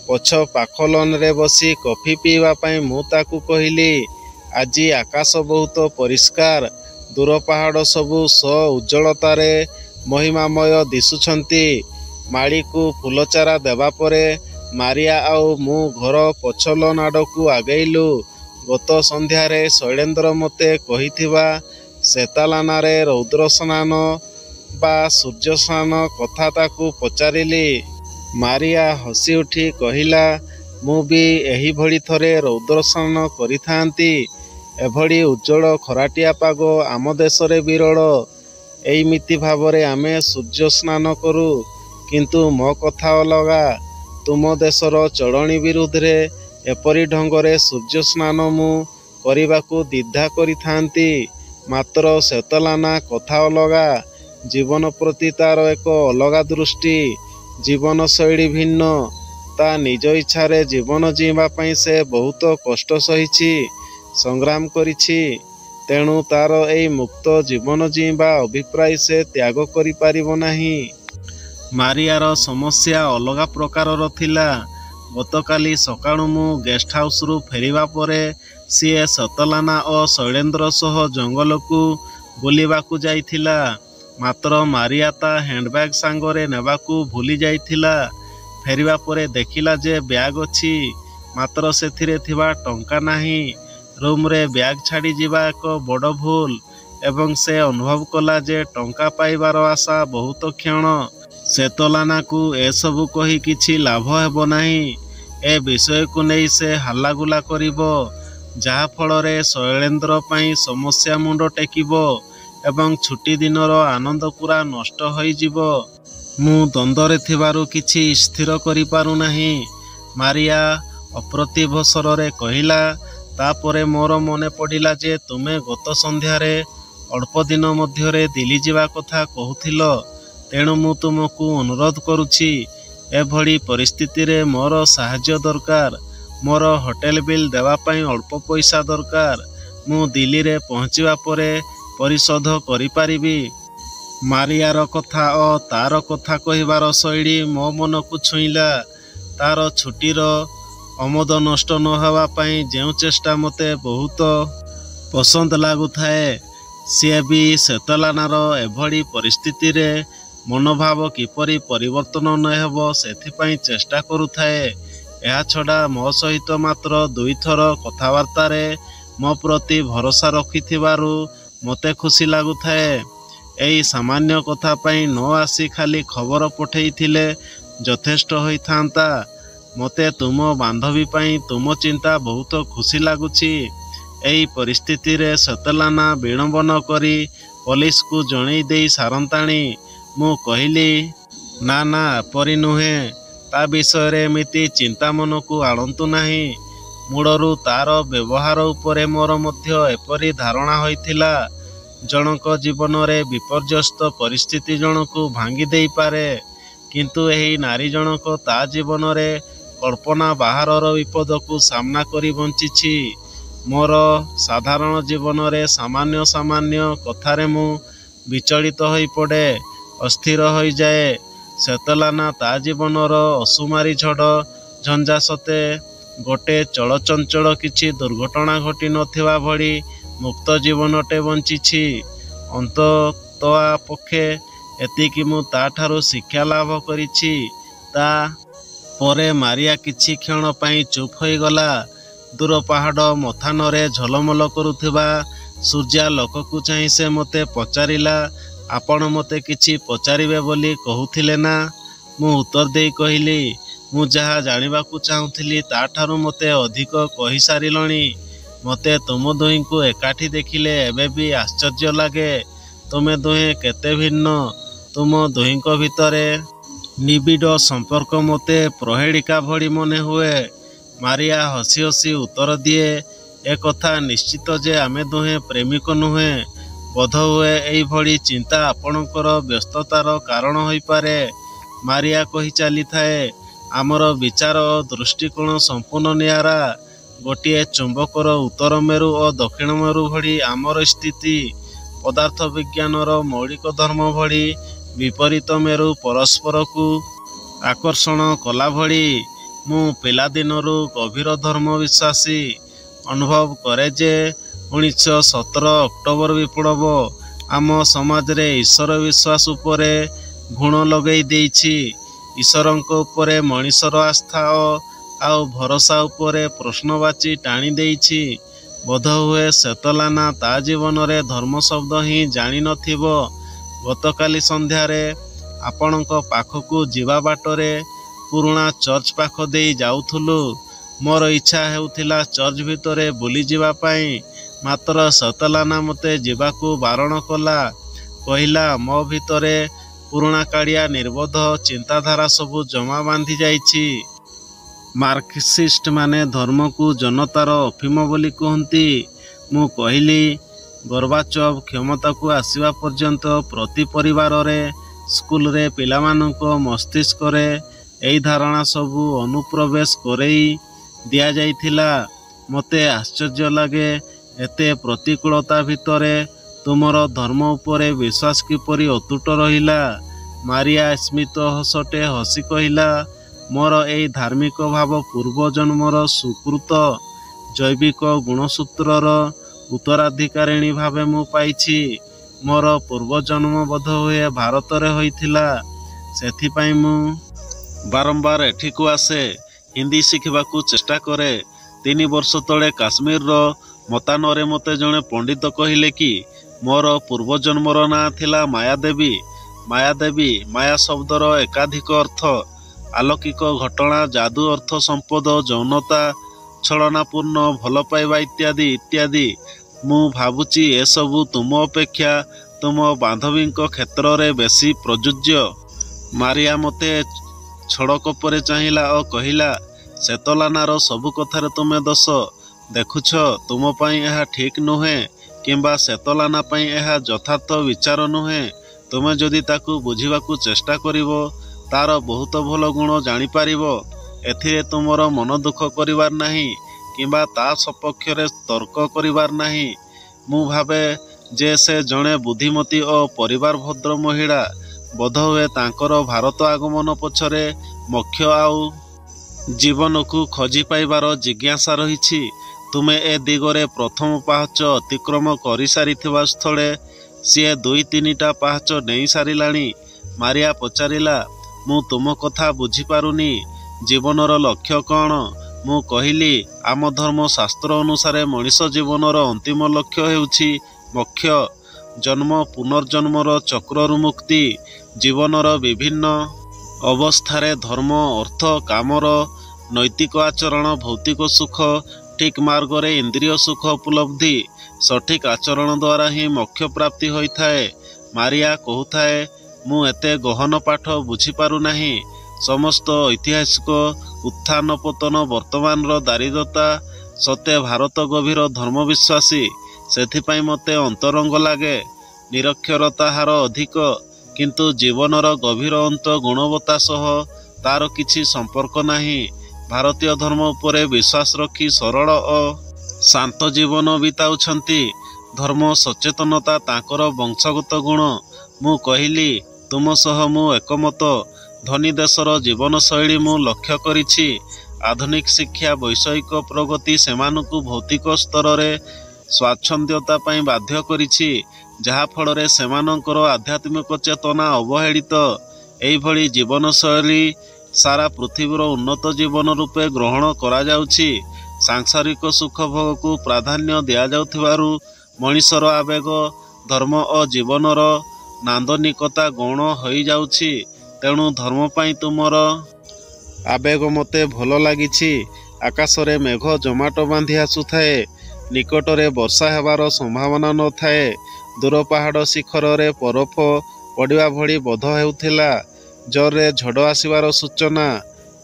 ପଛ ପାଖ ଲନ୍‌ରେ ବସି କଫି ପିଇବା ପାଇଁ ମୁଁ ତାକୁ କହିଲି, ଆଜି ଆକାଶ ବହୁତ ପରିଷ୍କାର। ଦୂର ପାହାଡ଼ ସବୁ ସ୍ୱ-ଉଜ୍ଜ୍ୱଳତାରେ ମହିମାମୟ ଦିଶୁଛନ୍ତି। ମାଳିକୁ ଫୁଲଚାରା ଦେବା ପରେ ମାରିଆ ଆଉ ମୁଁ ଘର ପଛ ଲନ୍ ଆଡ଼କୁ ଆଗେଇଲୁ। ଗତ ସନ୍ଧ୍ୟାରେ ଶୈଳେନ୍ଦ୍ର ମୋତେ କହିଥିବା ଶ୍ୱେତଲାନାରେ ରୌଦ୍ରସ୍ନାନ ବା ସୂର୍ଯ୍ୟସ୍ନାନ କଥା ତାକୁ ପଚାରିଲି। ମାରିଆ ହସିଉଠି କହିଲା, ମୁଁ ବି ଏହିଭଳି ଥରେ ରୌଦ୍ରସ୍ନାନ କରିଥାନ୍ତି। ଏଭଳି ଉଜ୍ଜ୍ୱଳ ଖରାଟିଆ ପାଗ ଆମ ଦେଶରେ ବିରଳ। ଏଇମିତି ଭାବରେ ଆମେ ସୂର୍ଯ୍ୟସ୍ନାନ କରୁ। କିନ୍ତୁ ମୋ କଥା ଅଲଗା। ତୁମ ଦେଶର ଚଳଣି ବିରୁଦ୍ଧରେ ଏପରି ଢଙ୍ଗରେ ସୂର୍ଯ୍ୟସ୍ନାନ ମୁଁ କରିବାକୁ ଦ୍ୱିଧା କରିଥାନ୍ତି। ମାତ୍ର ଶ୍ୱେତଲାନା କଥା ଅଲଗା। ଜୀବନ ପ୍ରତି ତା'ର ଏକ ଅଲଗା ଦୃଷ୍ଟି। ଜୀବନଶୈଳୀ ଭିନ୍ନ। ତା' ନିଜ ଇଚ୍ଛାରେ ଜୀବନ ଜୀଇଁବା ପାଇଁ ସେ ବହୁତ କଷ୍ଟ ସହିଛି, ସଂଗ୍ରାମ କରିଛି। ତେଣୁ ତା'ର ଏଇ ମୁକ୍ତ ଜୀବନ ଜୀଇଁବା ଅଭିପ୍ରାୟ ସେ ତ୍ୟାଗ କରିପାରିବ ନାହିଁ। ମାରିଆର ସମସ୍ୟା ଅଲଗା ପ୍ରକାରର ଥିଲା। ଗତକାଲି ସକାଳୁ ମୁଁ ଗେଷ୍ଟ ହାଉସରୁ ଫେରିବା ପରେ ସିଏ ଶ୍ୱେତଲାନା ଓ ଶୈଳେନ୍ଦ୍ର ସହ ଜଙ୍ଗଲକୁ ବୁଲିବାକୁ ଯାଇଥିଲା। ମାତ୍ର ମାରିଆ ତା' ହ୍ୟାଣ୍ଡବ୍ୟାଗ୍ ସାଙ୍ଗରେ ନେବାକୁ ଭୁଲି ଯାଇଥିଲା। ଫେରିବା ପରେ ଦେଖିଲା ଯେ ବ୍ୟାଗ୍ ଅଛି, ମାତ୍ର ସେଥିରେ ଥିବା ଟଙ୍କା ନାହିଁ। ରୁମ୍‌ରେ ବ୍ୟାଗ୍ ଛାଡ଼ି ଯିବା ଏକ ବଡ଼ ଭୁଲ ଏବଂ ସେ ଅନୁଭବ କଲା ଯେ ଟଙ୍କା ପାଇବାର ଆଶା ବହୁତ କ୍ଷଣ। ଶ୍ୱେତଲାନାକୁ ଏସବୁ କହି କିଛି ଲାଭ ହେବ ନାହିଁ। ଏ ବିଷୟକୁ ନେଇ ସେ ହାଲ୍ଲାଗୁଲା କରିବ, ଯାହା ଫଳରେ ଶୈଳେନ୍ଦ୍ର ପାଇଁ ସମସ୍ୟା ମୁଣ୍ଡ ଟେକିବ ଏବଂ ଛୁଟିଦିନର ଆନନ୍ଦ ପୂରା ନଷ୍ଟ ହୋଇଯିବ। ମୁଁ ଦ୍ୱନ୍ଦ୍ୱରେ ଥିବାରୁ କିଛି ସ୍ଥିର କରିପାରୁନାହିଁ, ମାରିଆ ଅପ୍ରତିଭ ସ୍ୱରରେ କହିଲା। ତା'ପରେ ମୋର ମନେ ପଡ଼ିଲା ଯେ ତୁମେ ଗତ ସନ୍ଧ୍ୟାରେ ଅଳ୍ପ ଦିନ ମଧ୍ୟରେ ଦିଲ୍ଲୀ ଯିବା କଥା କହୁଥିଲ। ତେଣୁ ମୁଁ ତୁମକୁ ଅନୁରୋଧ କରୁଛି, ଏଭଳି ପରିସ୍ଥିତିରେ ମୋର ସାହାଯ୍ୟ ଦରକାର। ମୋର ହୋଟେଲ ବିଲ୍ ଦେବା ପାଇଁ ଅଳ୍ପ ପଇସା ଦରକାର। ମୁଁ ଦିଲ୍ଲୀରେ ପହଞ୍ଚିବା ପରେ ପରିଶୋଧ କରିପାରିବି। ମାରିଆର କଥା ଓ ତା'ର କଥା କହିବାର ଶୈଳୀ ମୋ ମନକୁ ଛୁଇଁଲା। ତା'ର ଛୁଟିର ଅମୋଦ ନଷ୍ଟ ନ ହେବା ପାଇଁ ଯେଉଁ ଚେଷ୍ଟା ମୋତେ ବହୁତ ପସନ୍ଦ ଲାଗୁଥାଏ, ସିଏ ବି ଶ୍ୱେତଲାନାର ଏଭଳି ପରିସ୍ଥିତିରେ ମନୋଭାବ କିପରି ପରିବର୍ତ୍ତନ ନ ହେବ ସେଥିପାଇଁ ଚେଷ୍ଟା କରୁଥାଏ। ଏହାଛଡ଼ା ମୋ ସହିତ ମାତ୍ର 2 ଥର କଥାବାର୍ତ୍ତାରେ ମୋ ପ୍ରତି ଭରସା ରଖିଥିବାରୁ ମୋତେ ଖୁସି ଲାଗୁଥାଏ। ଏଇ ସାମାନ୍ୟ କଥା ପାଇଁ ନ ଆସି ଖାଲି ଖବର ପଠେଇଥିଲେ ଯଥେଷ୍ଟ ହୋଇଥାନ୍ତା। ମୋତେ ତୁମ ବାନ୍ଧବୀ ପାଇଁ ତୁମ ଚିନ୍ତା ବହୁତ ଖୁସି ଲାଗୁଛି। ଏଇ ପରିସ୍ଥିତିରେ ଶ୍ୱେତଲାନା ବିଳମ୍ବ ନ କରି ପୋଲିସକୁ ଜଣେଇ ଦେଇ ସାରନ୍ତାଣି। ମୁଁ କହିଲି, ନା ନା, ଏପରି ନୁହେଁ। ତା' ବିଷୟରେ ଏମିତି ଚିନ୍ତା ମନକୁ ଆଣନ୍ତୁ ନାହିଁ। ମୂଳରୁ ତା'ର ବ୍ୟବହାର ଉପରେ ମୋର ମଧ୍ୟ ଏପରି ଧାରଣା ହୋଇଥିଲା। ଜଣଙ୍କ ଜୀବନରେ ବିପର୍ଯ୍ୟସ୍ତ ପରିସ୍ଥିତି ଜଣକୁ ଭାଙ୍ଗି ଦେଇପାରେ, କିନ୍ତୁ ଏହି ନାରୀ ଜଣକ ତା' ଜୀବନରେ କଳ୍ପନା ବାହାରର ବିପଦକୁ ସାମ୍ନା କରି ବଞ୍ଚିଛି। ମୋର ସାଧାରଣ ଜୀବନରେ ସାମାନ୍ୟ ସାମାନ୍ୟ କଥାରେ ମୁଁ ବିଚଳିତ ହୋଇପଡ଼େ, ଅସ୍ଥିର ହୋଇଯାଏ। ଶ୍ୱେତଲାନା ତା' ଜୀବନର ଅସୁମାରୀ ଝଡ଼ ଝଞ୍ଜା ସତ୍ତ୍ୱେ ଗୋଟେ ଚଳଚଞ୍ଚଳ କିଛି ଦୁର୍ଘଟଣା ଘଟି ନଥିବା ଭଳି ମୁକ୍ତ ଜୀବନଟେ ବଞ୍ଚିଛି। ଅନ୍ତତଃପକ୍ଷେ ଏତିକି ମୁଁ ତା'ଠାରୁ ଶିକ୍ଷା ଲାଭ କରିଛି। ତା' ପରେ ମାରିଆ କିଛି କ୍ଷଣ ପାଇଁ ଚୁପ୍ ହୋଇଗଲା। ଦୂର ପାହାଡ଼ ମଥାନରେ ଝଲମଲ କରୁଥିବା ସୂର୍ଯ୍ୟାଲୋକକୁ ଚାହିଁ ସେ ମୋତେ ପଚାରିଲା, ଆପଣ ମୋତେ କିଛି ପଚାରିବେ ବୋଲି କହୁଥିଲେ ନା? ମୁଁ ଉତ୍ତର ଦେଇ କହିଲି, ମୁଁ ଯାହା ଜାଣିବାକୁ ଚାହୁଁଥିଲି ତା'ଠାରୁ ମୋତେ ଅଧିକ କହିସାରିଲଣି। ମୋତେ ତୁମ ଦୁହିଁଙ୍କୁ ଏକାଠି ଦେଖିଲେ ଏବେ ବି ଆଶ୍ଚର୍ଯ୍ୟ ଲାଗେ। ତୁମେ ଦୁହେଁ କେତେ ଭିନ୍ନ। ତୁମ ଦୁହିଁଙ୍କ ଭିତରେ ନିବିଡ଼ ସମ୍ପର୍କ ମୋତେ ପ୍ରହେଳିକା ଭଳି ମନେ ହୁଏ। ମାରିଆ ହସି ହସି ଉତ୍ତର ଦିଏ, ଏକଥା ନିଶ୍ଚିତ ଯେ ଆମେ ଦୁହେଁ ପ୍ରେମିକ ନୁହେଁ। ବୋଧହୁଏ ଏଇଭଳି ଚିନ୍ତା ଆପଣଙ୍କର ବ୍ୟସ୍ତତାର କାରଣ ହୋଇପାରେ। ମାରିଆ କହି ଚାଲିଥାଏ। ଆମର ବିଚାର ଓ ଦୃଷ୍ଟିକୋଣ ସମ୍ପୂର୍ଣ୍ଣ ନିଆରା। ଗୋଟିଏ ଚୁମ୍ବକର ଉତ୍ତର ମେରୁ ଓ ଦକ୍ଷିଣ ମେରୁ ଭଳି ଆମର ସ୍ଥିତି। ପଦାର୍ଥ ବିଜ୍ଞାନର ମୌଳିକ ଧର୍ମ ଭଳି ବିପରୀତ ମେରୁ ପରସ୍ପରକୁ ଆକର୍ଷଣ କଲା ଭଳି। ମୁଁ ପିଲାଦିନରୁ ଗଭୀର ଧର୍ମ ବିଶ୍ୱାସୀ। ଅନୁଭବ କରେ ଯେ 1917 ଅକ୍ଟୋବର ବିପ୍ଳବ ଆମ ସମାଜରେ ଈଶ୍ୱର ବିଶ୍ୱାସ ଉପରେ ଘୁଣ ଲଗେଇ ଦେଇଛି। ଈଶ୍ୱରଙ୍କ ଉପରେ ମଣିଷର ଆସ୍ଥା ଆଉ ଭରସା ଉପରେ ପ୍ରଶ୍ନବାଚୀ ଟାଣି ଦେଇଛି। ବୋଧହୁଏ ଶ୍ୱେତଲାନା ତା ଜୀବନରେ ଧର୍ମ ଶବ୍ଦ ହିଁ ଜାଣିନଥିବ। ଗତକାଲି ସନ୍ଧ୍ୟାରେ ଆପଣଙ୍କ ପାଖକୁ ଯିବା ବାଟରେ ପୁରୁଣା ଚର୍ଚ୍ଚ ପାଖ ଦେଇ ଯାଉଥିଲୁ। ମୋର ଇଚ୍ଛା ହେଉଥିଲା ଚର୍ଚ୍ଚ ଭିତରେ ବୁଲିଯିବା ପାଇଁ, ମାତ୍ର ଶ୍ୱେତଲାନା ମୋତେ ଯିବାକୁ ବାରଣ କଲା। କହିଲା, ମୋ ଭିତରେ ପୁରୁଣାକାଳିଆ ନିର୍ବୋଧ ଚିନ୍ତାଧାରା ସବୁ ଜମା ବାନ୍ଧି ଯାଇଛି। ମାର୍କ୍ସିଷ୍ଟମାନେ ଧର୍ମକୁ ଜନତାର ଅଫିମ ବୋଲି କୁହନ୍ତି। ମୁଁ କହିଲି, ଗର୍ବାଚୋଭ କ୍ଷମତାକୁ ଆସିବା ପର୍ଯ୍ୟନ୍ତ ପ୍ରତି ପରିବାରରେ, ସ୍କୁଲରେ ପିଲାମାନଙ୍କ ମସ୍ତିଷ୍କରେ ଏହି ଧାରଣା ସବୁ ଅନୁପ୍ରବେଶ କରେଇ ଦିଆଯାଇଥିଲା। ମୋତେ ଆଶ୍ଚର୍ଯ୍ୟ ଲାଗେ ଏତେ ପ୍ରତିକୂଳତା ଭିତରେ ତୁମର ଧର୍ମ ଉପରେ ବିଶ୍ୱାସ କିପରି ଅତୁଟ ରହିଲା। ମାରିଆ ସ୍ମିତ ହସଟେ ହସି କହିଲା, ମୋର ଏହି ଧାର୍ମିକ ଭାବ ପୂର୍ବଜନ୍ମର ସୁକୃତ। ଜୈବିକ ଗୁଣସୂତ୍ରର ଉତ୍ତରାଧିକାରିଣୀ ଭାବେ ମୁଁ ପାଇଛି। ମୋର ପୂର୍ବଜନ୍ମ ବୋଧହୁଏ ଭାରତରେ ହୋଇଥିଲା। ସେଥିପାଇଁ ମୁଁ ବାରମ୍ବାର ଏଠିକୁ ଆସେ, ହିନ୍ଦୀ ଶିଖିବାକୁ ଚେଷ୍ଟା କରେ। 3 ବର୍ଷ ତଳେ କାଶ୍ମୀରର ମତାନରେ ମୋତେ ଜଣେ ପଣ୍ଡିତ କହିଲେ କି ମୋର ପୂର୍ବଜନ୍ମର ନାଁ ଥିଲା ମାୟାଦେବୀ। ମାୟାଦେବୀ, ମାୟା ଶବ୍ଦର ଏକାଧିକ ଅର୍ଥ। ଆଲୌକିକ ଘଟଣା, ଯାଦୁ, ଅର୍ଥ, ସମ୍ପଦ, ଯୌନତା, ଛଳନାପୂର୍ଣ୍ଣ ଭଲ ପାଇବା ଇତ୍ୟାଦି ଇତ୍ୟାଦି। ମୁଁ ଭାବୁଛି ଏସବୁ ତୁମ ଅପେକ୍ଷା ତୁମ ବାନ୍ଧବୀଙ୍କ କ୍ଷେତ୍ରରେ ବେଶୀ ପ୍ରଯୁଜ୍ୟ। ମାରିଆ ମୋତେ ଛଡ଼କପରେ ଚାହିଁଲା ଓ କହିଲା, ଶ୍ୱେତଲାନାର ସବୁ କଥାରେ ତୁମେ ଦୋଷ ଦେଖୁଛ। ତୁମ ପାଇଁ ଏହା ଠିକ୍ ନୁହେଁ କିମ୍ବା ଶ୍ୱେତଲାନା ପାଇଁ ଏହା ଯଥାର୍ଥ ବିଚାର ନୁହେଁ। ତୁମେ ଯଦି ତାକୁ ବୁଝିବାକୁ ଚେଷ୍ଟା କରିବ, ତାର ବହୁତ ଭଲ ଗୁଣ ଜାଣିପାରିବ। ଏଥିରେ ତୁମର ମନ ଦୁଃଖ କରିବାର ନାହିଁ କିମ୍ବା ତା ସପକ୍ଷରେ ତର୍କ କରିବାର ନାହିଁ। ମୁଁ ଭାବେ ଯେ ସେ ଜଣେ ବୁଦ୍ଧିମତୀ ଓ ପରିବାର ଭଦ୍ର ମହିଳା। ବୋଧହୁଏ ତାଙ୍କର ଭାରତ ଆଗମନ ପଛରେ ମୋକ୍ଷ ଆଉ ଜୀବନକୁ ଖୋଜି ପାଇବାର ଜିଜ୍ଞାସା ରହିଛି। ତୁମେ ଏ ଦିଗରେ ପ୍ରଥମ ପାହାଚ ଅତିକ୍ରମ କରିସାରିଥିବା ସ୍ଥଳେ ସିଏ 2-3ଟା ପାହାଚ ଡେଇଁ ସାରିଲାଣି। ମାରିଆ ପଚାରିଲା, ମୁଁ ତୁମ କଥା ବୁଝିପାରୁନି। ଜୀବନର ଲକ୍ଷ୍ୟ କ'ଣ? ମୁଁ କହିଲି, ଆମ ଧର୍ମ ଶାସ୍ତ୍ର ଅନୁସାରେ ମଣିଷ ଜୀବନର ଅନ୍ତିମ ଲକ୍ଷ୍ୟ ହେଉଛି ମୋକ୍ଷ। ଜନ୍ମ ପୁନର୍ଜନ୍ମର ଚକ୍ରରୁ ମୁକ୍ତି। ଜୀବନର ବିଭିନ୍ନ ଅବସ୍ଥାରେ ଧର୍ମ, ଅର୍ଥ, କାମର ନୈତିକ ଆଚରଣ, ଭୌତିକ ସୁଖ, ଠିକ୍ ମାର୍ଗରେ ଇନ୍ଦ୍ରିୟ ସୁଖ ଉପଲବ୍ଧି। ସଠିକ୍ ଆଚରଣ ଦ୍ୱାରା ହିଁ ମୋକ୍ଷ ପ୍ରାପ୍ତି ହୋଇଥାଏ। ମାରିଆ କହୁଥାଏ, ମୁଁ ଏତେ ଗହନ ପାଠ ବୁଝିପାରୁନାହିଁ। ସମସ୍ତ ଐତିହାସିକ ଉତ୍ଥାନ ପତନ, ବର୍ତ୍ତମାନର ଦାରିଦ୍ରତା ସତ୍ତ୍ୱେ ଭାରତ ଗଭୀର ଧର୍ମବିଶ୍ୱାସୀ। ସେଥିପାଇଁ ମୋତେ ଅନ୍ତରଙ୍ଗ ଲାଗେ। ନିରକ୍ଷରତା ହାର ଅଧିକ, କିନ୍ତୁ ଜୀବନର ଗଭୀର ଅନ୍ତ ଗୁଣବତ୍ତା ସହ ତାର କିଛି ସମ୍ପର୍କ ନାହିଁ। ଭାରତୀୟ ଧର୍ମ ଉପରେ ବିଶ୍ୱାସ ରଖି ସରଳ ଓ ଶାନ୍ତ ଜୀବନ ବିତାଉଛନ୍ତି। ଧର୍ମ ସଚେତନତା ତାଙ୍କର ବଂଶଗତ ଗୁଣ। ମୁଁ କହିଲି, ତୁମ ସହ ମୁଁ ଏକମତ। ଧନୀ ଦେଶର ଜୀବନଶୈଳୀ ମୁଁ ଲକ୍ଷ୍ୟ କରିଛି। ଆଧୁନିକ ଶିକ୍ଷା, ବୈଷୟିକ ପ୍ରଗତି ସେମାନଙ୍କୁ ଭୌତିକ ସ୍ତରରେ ସ୍ୱାଚ୍ଛନ୍ଦ୍ୟତା ପାଇଁ ବାଧ୍ୟ କରିଛି, ଯାହାଫଳରେ ସେମାନଙ୍କର ଆଧ୍ୟାତ୍ମିକ ଚେତନା ଅବହେଳିତ। ଏହିଭଳି ଜୀବନଶୈଳୀ ସାରା ପୃଥିବୀର ଉନ୍ନତ ଜୀବନ ରୂପେ ଗ୍ରହଣ କରାଯାଉଛି। ସାଂସାରିକ ସୁଖଭୋଗକୁ ପ୍ରାଧାନ୍ୟ ଦିଆଯାଉଥିବାରୁ ମଣିଷର ଆବେଗ, ଧର୍ମ ଓ ଜୀବନର ନାନ୍ଦନିକତା ଗୌଣ ହୋଇଯାଉଛି। ତେଣୁ ଧର୍ମ ପାଇଁ ତୁମର ଆବେଗ ମୋତେ ଭଲ ଲାଗିଛି। ଆକାଶରେ ମେଘ ଜମାଟ ବାନ୍ଧି ଆସୁଥାଏ। ନିକଟରେ ବର୍ଷା ହେବାର ସମ୍ଭାବନା ନଥାଏ। ଦୂର ପାହାଡ଼ ଶିଖରରେ ବରଫ ପଡ଼ିବା ଭଳି ବୋଧ ହେଉଥିଲା। ଜୋରରେ ଝଡ଼ ଆସିବାର ସୂଚନା।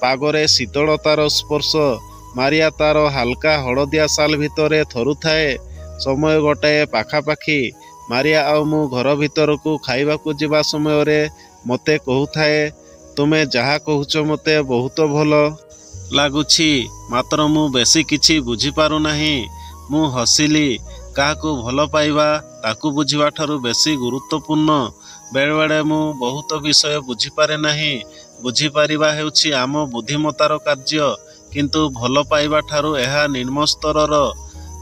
ପାଗରେ ଶୀତଳତାର ସ୍ପର୍ଶ। ମାରିଆ ତାର ହାଲକା ହଳଦିଆ ଶାଲ ଭିତରେ ଥରୁଥାଏ। ସମୟ ଗୋଟାଏ ପାଖାପାଖି। ମାରିଆ ଆଉ ମୁଁ ଘର ଭିତରକୁ ଖାଇବାକୁ ଯିବା ସମୟରେ ମୋତେ କହୁଥାଏ, ତୁମେ ଯାହା କହୁଛ ମୋତେ ବହୁତ ଭଲ ଲାଗୁଛି, ମାତ୍ର ମୁଁ ବେଶୀ କିଛି ବୁଝିପାରୁନାହିଁ। ମୁଁ ହସିଲି। କାହାକୁ ଭଲ ପାଇବା ତାକୁ ବୁଝିବା ଠାରୁ ବେଶୀ ଗୁରୁତ୍ୱପୂର୍ଣ୍ଣ। ବେଳେବେଳେ ମୁଁ ବହୁତ ବିଷୟ ବୁଝିପାରେ ନାହିଁ। ବୁଝିପାରିବା ହେଉଛି ଆମ ବୁଦ୍ଧିମତ୍ତାର କାର୍ଯ୍ୟ, କିନ୍ତୁ ଭଲ ପାଇବା ଠାରୁ ଏହା ନିମ୍ନ ସ୍ତରର।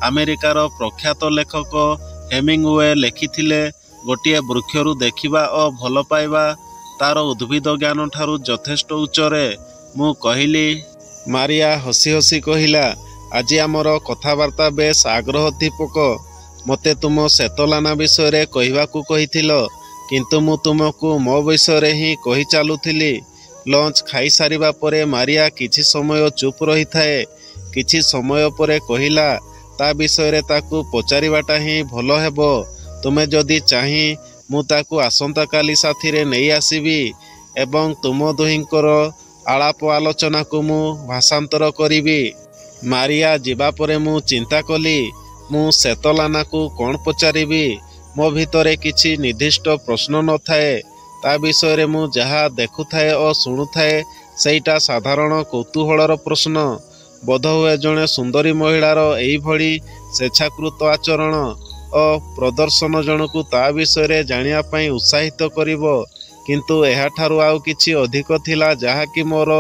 ଆମେରିକାର ପ୍ରଖ୍ୟାତ ଲେଖକ ହେମିଙ୍ଗୱେ ଲେଖିଥିଲେ, ଗୋଟିଏ ବୃକ୍ଷରୁ ଦେଖିବା ଓ ଭଲ ପାଇବା ତାର ଉଦ୍ଭିଦ ଜ୍ଞାନ ଠାରୁ ଯଥେଷ୍ଟ ଉଚ୍ଚରେ। ମୁଁ କହିଲି। ମାରିଆ ହସି ହସି କହିଲା, ଆଜି ଆମର କଥାବାର୍ତ୍ତା ବେଶ ଆଗ୍ରହୋଦ୍ଦୀପକ। ମୋତେ ତୁମ ଶ୍ୱେତଲାନା ବିଷୟରେ କହିବାକୁ କହିଥିଲ, କିନ୍ତୁ ମୁଁ ତୁମକୁ ମୋ ବିଷୟରେ ହିଁ କହି ଚାଲୁଥିଲି। ଲଞ୍ଚ ଖାଇସାରିବା ପରେ ମାରିଆ କିଛି ସମୟ ଚୁପ୍ ରହିଥାଏ। କିଛି ସମୟ ପରେ କହିଲା, ତା ବିଷୟରେ ତାକୁ ପଚାରିବାଟା ହିଁ ଭଲ ହେବ। ତୁମେ ଯଦି ଚାହିଁ ମୁଁ ତାକୁ ଆସନ୍ତାକାଲି ସାଥିରେ ନେଇ ଆସିବି ଏବଂ ତୁମ ଦୁହିଁଙ୍କର ଆଳାପ ଆଲୋଚନାକୁ ମୁଁ ଭାଷାନ୍ତର କରିବି। ମାରିଆ ଯିବା ପରେ ମୁଁ ଚିନ୍ତା କଲି, ମୁଁ ଶ୍ୱେତଲାନାକୁ କ'ଣ ପଚାରିବି। ମୋ ଭିତରେ କିଛି ନିର୍ଦ୍ଦିଷ୍ଟ ପ୍ରଶ୍ନ ନଥାଏ। ତା ବିଷୟରେ ମୁଁ ଯାହା ଦେଖୁଥାଏ ଓ ଶୁଣୁଥାଏ ସେଇଟା ସାଧାରଣ କୌତୂହଳର ପ୍ରଶ୍ନ। ବୋଧହୁଏ ଜଣେ ସୁନ୍ଦରୀ ମହିଳାର ଏଇଭଳି ସ୍ୱେଚ୍ଛାକୃତ ଆଚରଣ ଓ ପ୍ରଦର୍ଶନ ଜଣକୁ ତା ବିଷୟରେ ଜାଣିବା ପାଇଁ ଉତ୍ସାହିତ କରିବ। କିନ୍ତୁ ଏହାଠାରୁ ଆଉ କିଛି ଅଧିକ ଥିଲା ଯାହାକି ମୋର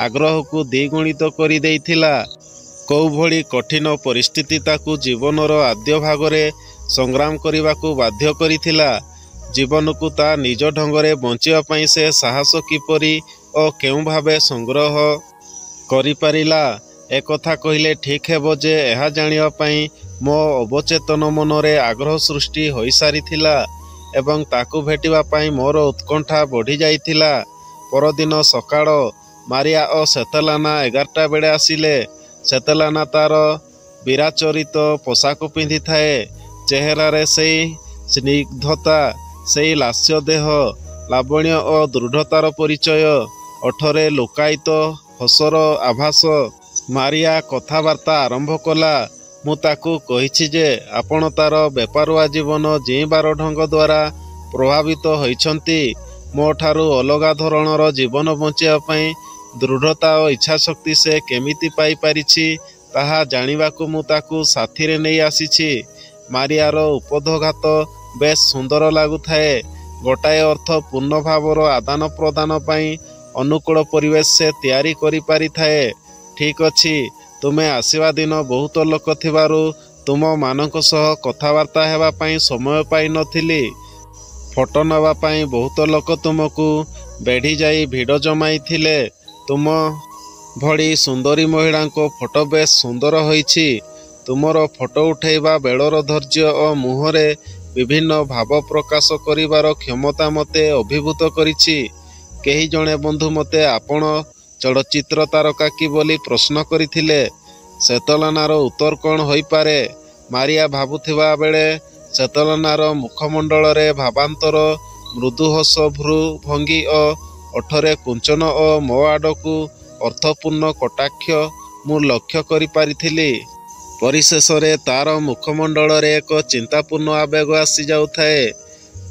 ଆଗ୍ରହକୁ ଦ୍ୱିଗୁଣିତ କରିଦେଇଥିଲା। କୋଉଭଳି କଠିନ ପରିସ୍ଥିତି ତାକୁ ଜୀବନର ଆଦ୍ୟ ଭାଗରେ ସଂଗ୍ରାମ କରିବାକୁ ବାଧ୍ୟ କରିଥିଲା। ଜୀବନକୁ ତା ନିଜ ଢଙ୍ଗରେ ବଞ୍ଚିବା ପାଇଁ ସେ ସାହସ କିପରି ଓ କେଉଁ ଭାବେ ସଂଗ୍ରହ କରିପାରିଲା, ଏକଥା କହିଲେ ଠିକ୍ ହେବ ଯେ ଏହା ଜାଣିବା ପାଇଁ ମୋ ଅବଚେତନ ମନରେ ଆଗ୍ରହ ସୃଷ୍ଟି ହୋଇସାରିଥିଲା ଏବଂ ତାକୁ ଭେଟିବା ପାଇଁ ମୋର ଉତ୍କଣ୍ଠା ବଢ଼ିଯାଇଥିଲା। ପରଦିନ ସକାଳ। ମାରିଆ ଓ ଶ୍ୱେତଲାନା 11ଟା ବେଳେ ଆସିଲେ। ଶ୍ୱେତଲାନା ତାର ବିରାଚରିତ ପୋଷାକ ପିନ୍ଧିଥାଏ। ଚେହେରାରେ ସେଇ ସ୍ନିଗ୍ଧତା, ସେଇ ଲାସ୍ୟ ଦେହ ଲାବଣ୍ୟ ଓ ଦୃଢ଼ତାର ପରିଚୟ। ଓଠରେ ଲୁକାୟିତ ହସର ଆଭାସ। ମାରିଆ କଥାବାର୍ତ୍ତା ଆରମ୍ଭ କଲା। ମୁଁ ତାକୁ କହିଛି ଯେ ଆପଣ ତାର ବେପାରୁଆ ଜୀବନ ଜୀଇଁବାର ଢଙ୍ଗ ଦ୍ୱାରା ପ୍ରଭାବିତ ହୋଇଛନ୍ତି। ମୋ ଠାରୁ ଅଲଗା ଧରଣର ଜୀବନ ବଞ୍ଚିବା ପାଇଁ ଦୃଢ଼ତା ଓ ଇଚ୍ଛାଶକ୍ତି ସେ କେମିତି ପାଇପାରିଛି ତାହା ଜାଣିବାକୁ ମୁଁ ତାକୁ ସାଥିରେ ନେଇ ଆସିଛି। ମାରିଆର ଉପଦଘାତ ବେଶ ସୁନ୍ଦର ଲାଗୁଥାଏ। ଗୋଟାଏ ଅର୍ଥପୂର୍ଣ୍ଣ ଭାବର ଆଦାନ ପ୍ରଦାନ ପାଇଁ ଅନୁକୂଳ ପରିବେଶ ସେ ତିଆରି କରିପାରିଥାଏ। ଠିକ୍ ଅଛି, ତୁମେ ଆସିବା ଦିନ ବହୁତ ଲୋକ ଥିବାରୁ ତୁମମାନଙ୍କ ସହ କଥାବାର୍ତ୍ତା ହେବା ପାଇଁ ସମୟ ପାଇନଥିଲି। ଫଟୋ ନେବା ପାଇଁ ବହୁତ ଲୋକ ତୁମକୁ ବେଢ଼ି ଯାଇ ଭିଡ଼ ଜମାଇଥିଲେ। ତୁମ ଭଳି ସୁନ୍ଦରୀ ମହିଳାଙ୍କ ଫଟୋ ବେଶ ସୁନ୍ଦର ହୋଇଛି। ତୁମର ଫଟୋ ଉଠାଇବା ବେଳର ଧୈର୍ଯ୍ୟ ଓ ମୁହଁରେ ବିଭିନ୍ନ ଭାବ ପ୍ରକାଶ କରିବାର କ୍ଷମତା ମୋତେ ଅଭିଭୂତ କରିଛି। କେହି ଜଣେ ବନ୍ଧୁ ମୋତେ ଆପଣ ଚଳଚ୍ଚିତ୍ର ତାରକା କି ବୋଲି ପ୍ରଶ୍ନ କରିଥିଲେ। ଶ୍ୱେତଲାନାର ଉତ୍ତର କ'ଣ ହୋଇପାରେ? ମାରିଆ ଭାବୁଥିବା ବେଳେ ଶ୍ୱେତଲାନାର ମୁଖମଣ୍ଡଳରେ ଭାବାନ୍ତର, ମୃଦୁ ହସ, ଭ୍ରୂ ଭଙ୍ଗୀ ଓ ଓଠରେ କୁଞ୍ଚନ ଓ ମୋ ଆଡ଼କୁ ଅର୍ଥପୂର୍ଣ୍ଣ କଟାକ୍ଷ ମୁଁ ଲକ୍ଷ୍ୟ କରିପାରିଥିଲି। ପରିଶେଷରେ ତାର ମୁଖମଣ୍ଡଳରେ ଏକ ଚିନ୍ତାପୂର୍ଣ୍ଣ ଆବେଗ ଆସିଯାଉଥାଏ।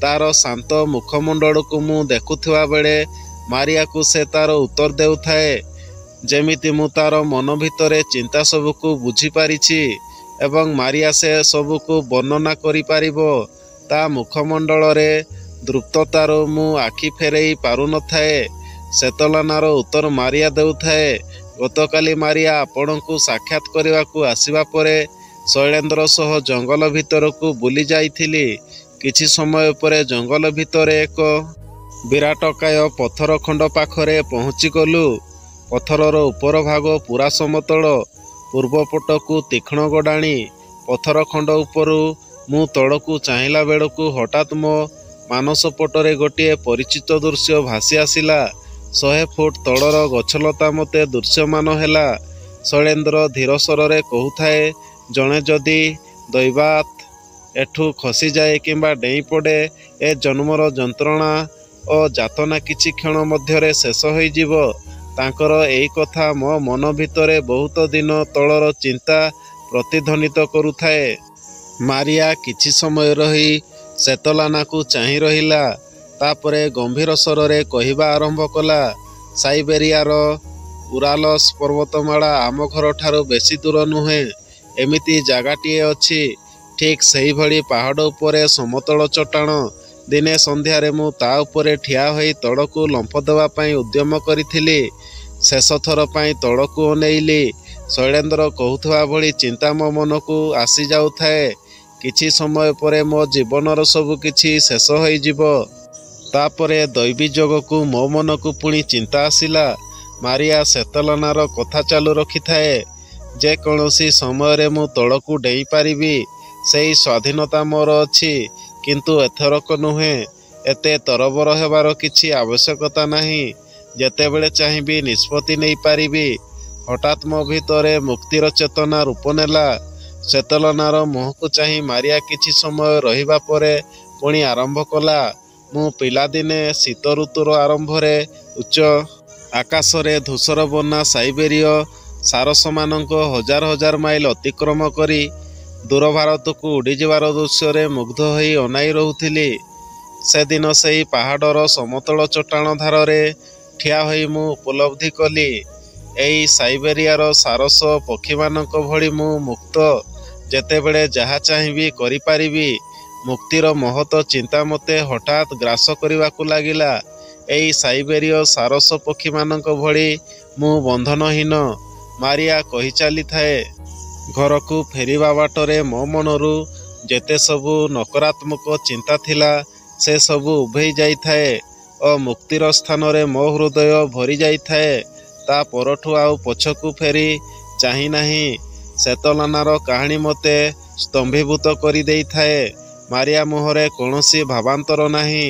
ତାର ଶାନ୍ତ ମୁଖମଣ୍ଡଳକୁ ମୁଁ ଦେଖୁଥିବା ବେଳେ ମାରିଆକୁ ସେ ତାର ଉତ୍ତର ଦେଉଥାଏ, ଯେମିତି ମୁଁ ତାର ମନ ଭିତରେ ଚିନ୍ତା ସବୁକୁ ବୁଝିପାରିଛି ଏବଂ ମାରିଆ ସେ ସବୁକୁ ବର୍ଣ୍ଣନା କରିପାରିବ। ତା ମୁଖମଣ୍ଡଳରେ ଦୃପ୍ତତାରୁ ମୁଁ ଆଖି ଫେରାଇ ପାରୁନଥାଏ। ଶ୍ୱେତଲାନାର ଉତ୍ତର ମାରିଆ ଦେଉଥାଏ, ଗତକାଲି ମାରିଆ ଆପଣଙ୍କୁ ସାକ୍ଷାତ କରିବାକୁ ଆସିବା ପରେ ଶୈଳେନ୍ଦ୍ର ସହ ଜଙ୍ଗଲ ଭିତରକୁ ବୁଲି ଯାଇଥିଲି। କିଛି ସମୟ ପରେ ଜଙ୍ଗଲ ଭିତରେ ଏକ ବିରାଟକାୟ ପଥର ଖଣ୍ଡ ପାଖରେ ପହଞ୍ଚିଗଲୁ। ପଥରର ଉପର ଭାଗ ପୂରା ସମତଳ, ପୂର୍ବ ପଟକୁ ତୀକ୍ଷ୍ଣ ଗଡ଼ାଣି। ପଥର ଖଣ୍ଡ ଉପରୁ ମୁଁ ତଳକୁ ଚାହିଁଲା ବେଳକୁ ହଠାତ୍ ମୋ ମାନସ ପଟରେ ଗୋଟିଏ ପରିଚିତ ଦୃଶ୍ୟ ଭାସି ଆସିଲା। 100 ଫୁଟ ତଳର ଗଛଲତା ମୋତେ ଦୃଶ୍ୟମାନ ହେଲା। ଶୈଳେନ୍ଦ୍ର ଧୀର ସ୍ୱରରେ କହୁଥାଏ, ଜଣେ ଯଦି ଦୈବାତ୍ ଏଠୁ ଖସିଯାଏ କିମ୍ବା ଡେଇଁପଡ଼େ, ଏ ଜନ୍ମର ଯନ୍ତ୍ରଣା ଓ ଯାତନା କିଛି କ୍ଷଣ ମଧ୍ୟରେ ଶେଷ ହୋଇଯିବ। ତାଙ୍କର ଏଇ କଥା ମୋ ମନ ଭିତରେ ବହୁତ ଦିନ ତଳର ଚିନ୍ତା ପ୍ରତିଧ୍ୱନିତ କରୁଥାଏ। ମାରିଆ କିଛି ସମୟ ରହି ଶ୍ୱେତଲାନାକୁ ଚାହିଁ ରହିଲା। ତାପରେ ଗମ୍ଭୀର ସ୍ୱରରେ କହିବା ଆରମ୍ଭ କଲା, ସାଇବେରିଆର ଉରାଲସ୍ ପର୍ବତମାଳା ଆମ ଘରଠାରୁ ବେଶୀ ଦୂର ନୁହେଁ। ଏମିତି ଜାଗାଟିଏ ଅଛି, ଠିକ୍ ସେହିଭଳି ପାହାଡ଼ ଉପରେ ସମତଳ ଚଟାଣ। ଦିନେ ସନ୍ଧ୍ୟାରେ ମୁଁ ତା ଉପରେ ଠିଆ ହୋଇ ତଳକୁ ଲମ୍ଫ ଦେବା ପାଇଁ ଉଦ୍ୟମ କରିଥିଲି। ଶେଷ ଥର ପାଇଁ ତଳକୁ ଅନେଇଲି। ଶୈଳେନ୍ଦ୍ର କହୁଥିବା ଭଳି ଚିନ୍ତା ମୋ ମନକୁ ଆସିଯାଉଥାଏ। କିଛି ସମୟ ପରେ ମୋ ଜୀବନର ସବୁ କିଛି ଶେଷ ହୋଇଯିବ। ତାପରେ ଦୈବୀ ଯୋଗକୁ ମୋ ମନକୁ ପୁଣି ଚିନ୍ତା ଆସିଲା। ମାରିଆ ଶ୍ୱେତଲାନାର କଥା ଚାଲୁ ରଖିଥାଏ। ଯେକୌଣସି ସମୟରେ ମୁଁ ତଳକୁ ଡେଇଁପାରିବି, ସେଇ ସ୍ୱାଧୀନତା ମୋର ଅଛି। କିନ୍ତୁ ଏଥରକ ନୁହେଁ। ଏତେ ତରବର ହେବାର କିଛି ଆବଶ୍ୟକତା ନାହିଁ। ଯେତେବେଳେ ଚାହିଁବି ନିଷ୍ପତ୍ତି ନେଇପାରିବି। ହଠାତ୍ ମୋ ଭିତରେ ମୁକ୍ତିର ଚେତନା ରୂପ ନେଲା। ଶ୍ୱେତଲାନାର ମୁହଁକୁ ଚାହିଁ ମାରିଆ କିଛି ସମୟ ରହିବା ପରେ ପୁଣି ଆରମ୍ଭ କଲା, ମୁଁ ପିଲାଦିନେ ଶୀତ ଋତୁର ଆରମ୍ଭରେ ଉଚ୍ଚ ଆକାଶରେ ଧୂସର ବନା ସାଇବେରୀୟ ସାରସମାନଙ୍କ ହଜାର ହଜାର ମାଇଲ ଅତିକ୍ରମ କରି ଦୂର ଭାରତକୁ ଉଡ଼ିଯିବାର ଦୃଶ୍ୟରେ ମୁଗ୍ଧ ହୋଇ ଅନାଇ ରହୁଥିଲି। ସେଦିନ ସେହି ପାହାଡ଼ର ସମତଳ ଚଟାଣ ଧାରରେ ଠିଆ ହୋଇ ମୁଁ ଉପଲବ୍ଧି କଲି, ଏଇ ସାଇବେରିଆର ସାରସ ପକ୍ଷୀମାନଙ୍କ ଭଳି ମୁଁ ମୁକ୍ତ। ଯେତେବେଳେ ଯାହା ଚାହିଁବି କରିପାରିବି। ମୁକ୍ତିର ମହତ ଚିନ୍ତା ମୋତେ ହଠାତ୍ ଗ୍ରାସ କରିବାକୁ ଲାଗିଲା। ଏଇ ସାଇବେରୀୟ ସାରସ ପକ୍ଷୀମାନଙ୍କ ଭଳି ମୁଁ ବନ୍ଧନହୀନ। ମାରିଆ କହି ଚାଲିଥାଏ। ଘରକୁ ଫେରିବା ବାଟରେ ମୋ ମନରୁ ଯେତେ ସବୁ ନକାରାତ୍ମକ ଚିନ୍ତା ଥିଲା, ସେ ସବୁ ଉଭେଇ ଯାଇଥାଏ ଓ ମୁକ୍ତିର ସ୍ଥାନରେ ମୋ ହୃଦୟ ଭରି ଯାଇଥାଏ। ତା ପରଠୁ ଆଉ ପଛକୁ ଫେରି ଚାହିଁ ନାହିଁ। ଶ୍ୱେତଲାନାର କାହାଣୀ ମୋତେ ସ୍ତମ୍ଭୀଭୂତ କରିଦେଇଥାଏ। ମାରିଆ ମୁହଁରେ କୌଣସି ଭାବାନ୍ତର ନାହିଁ।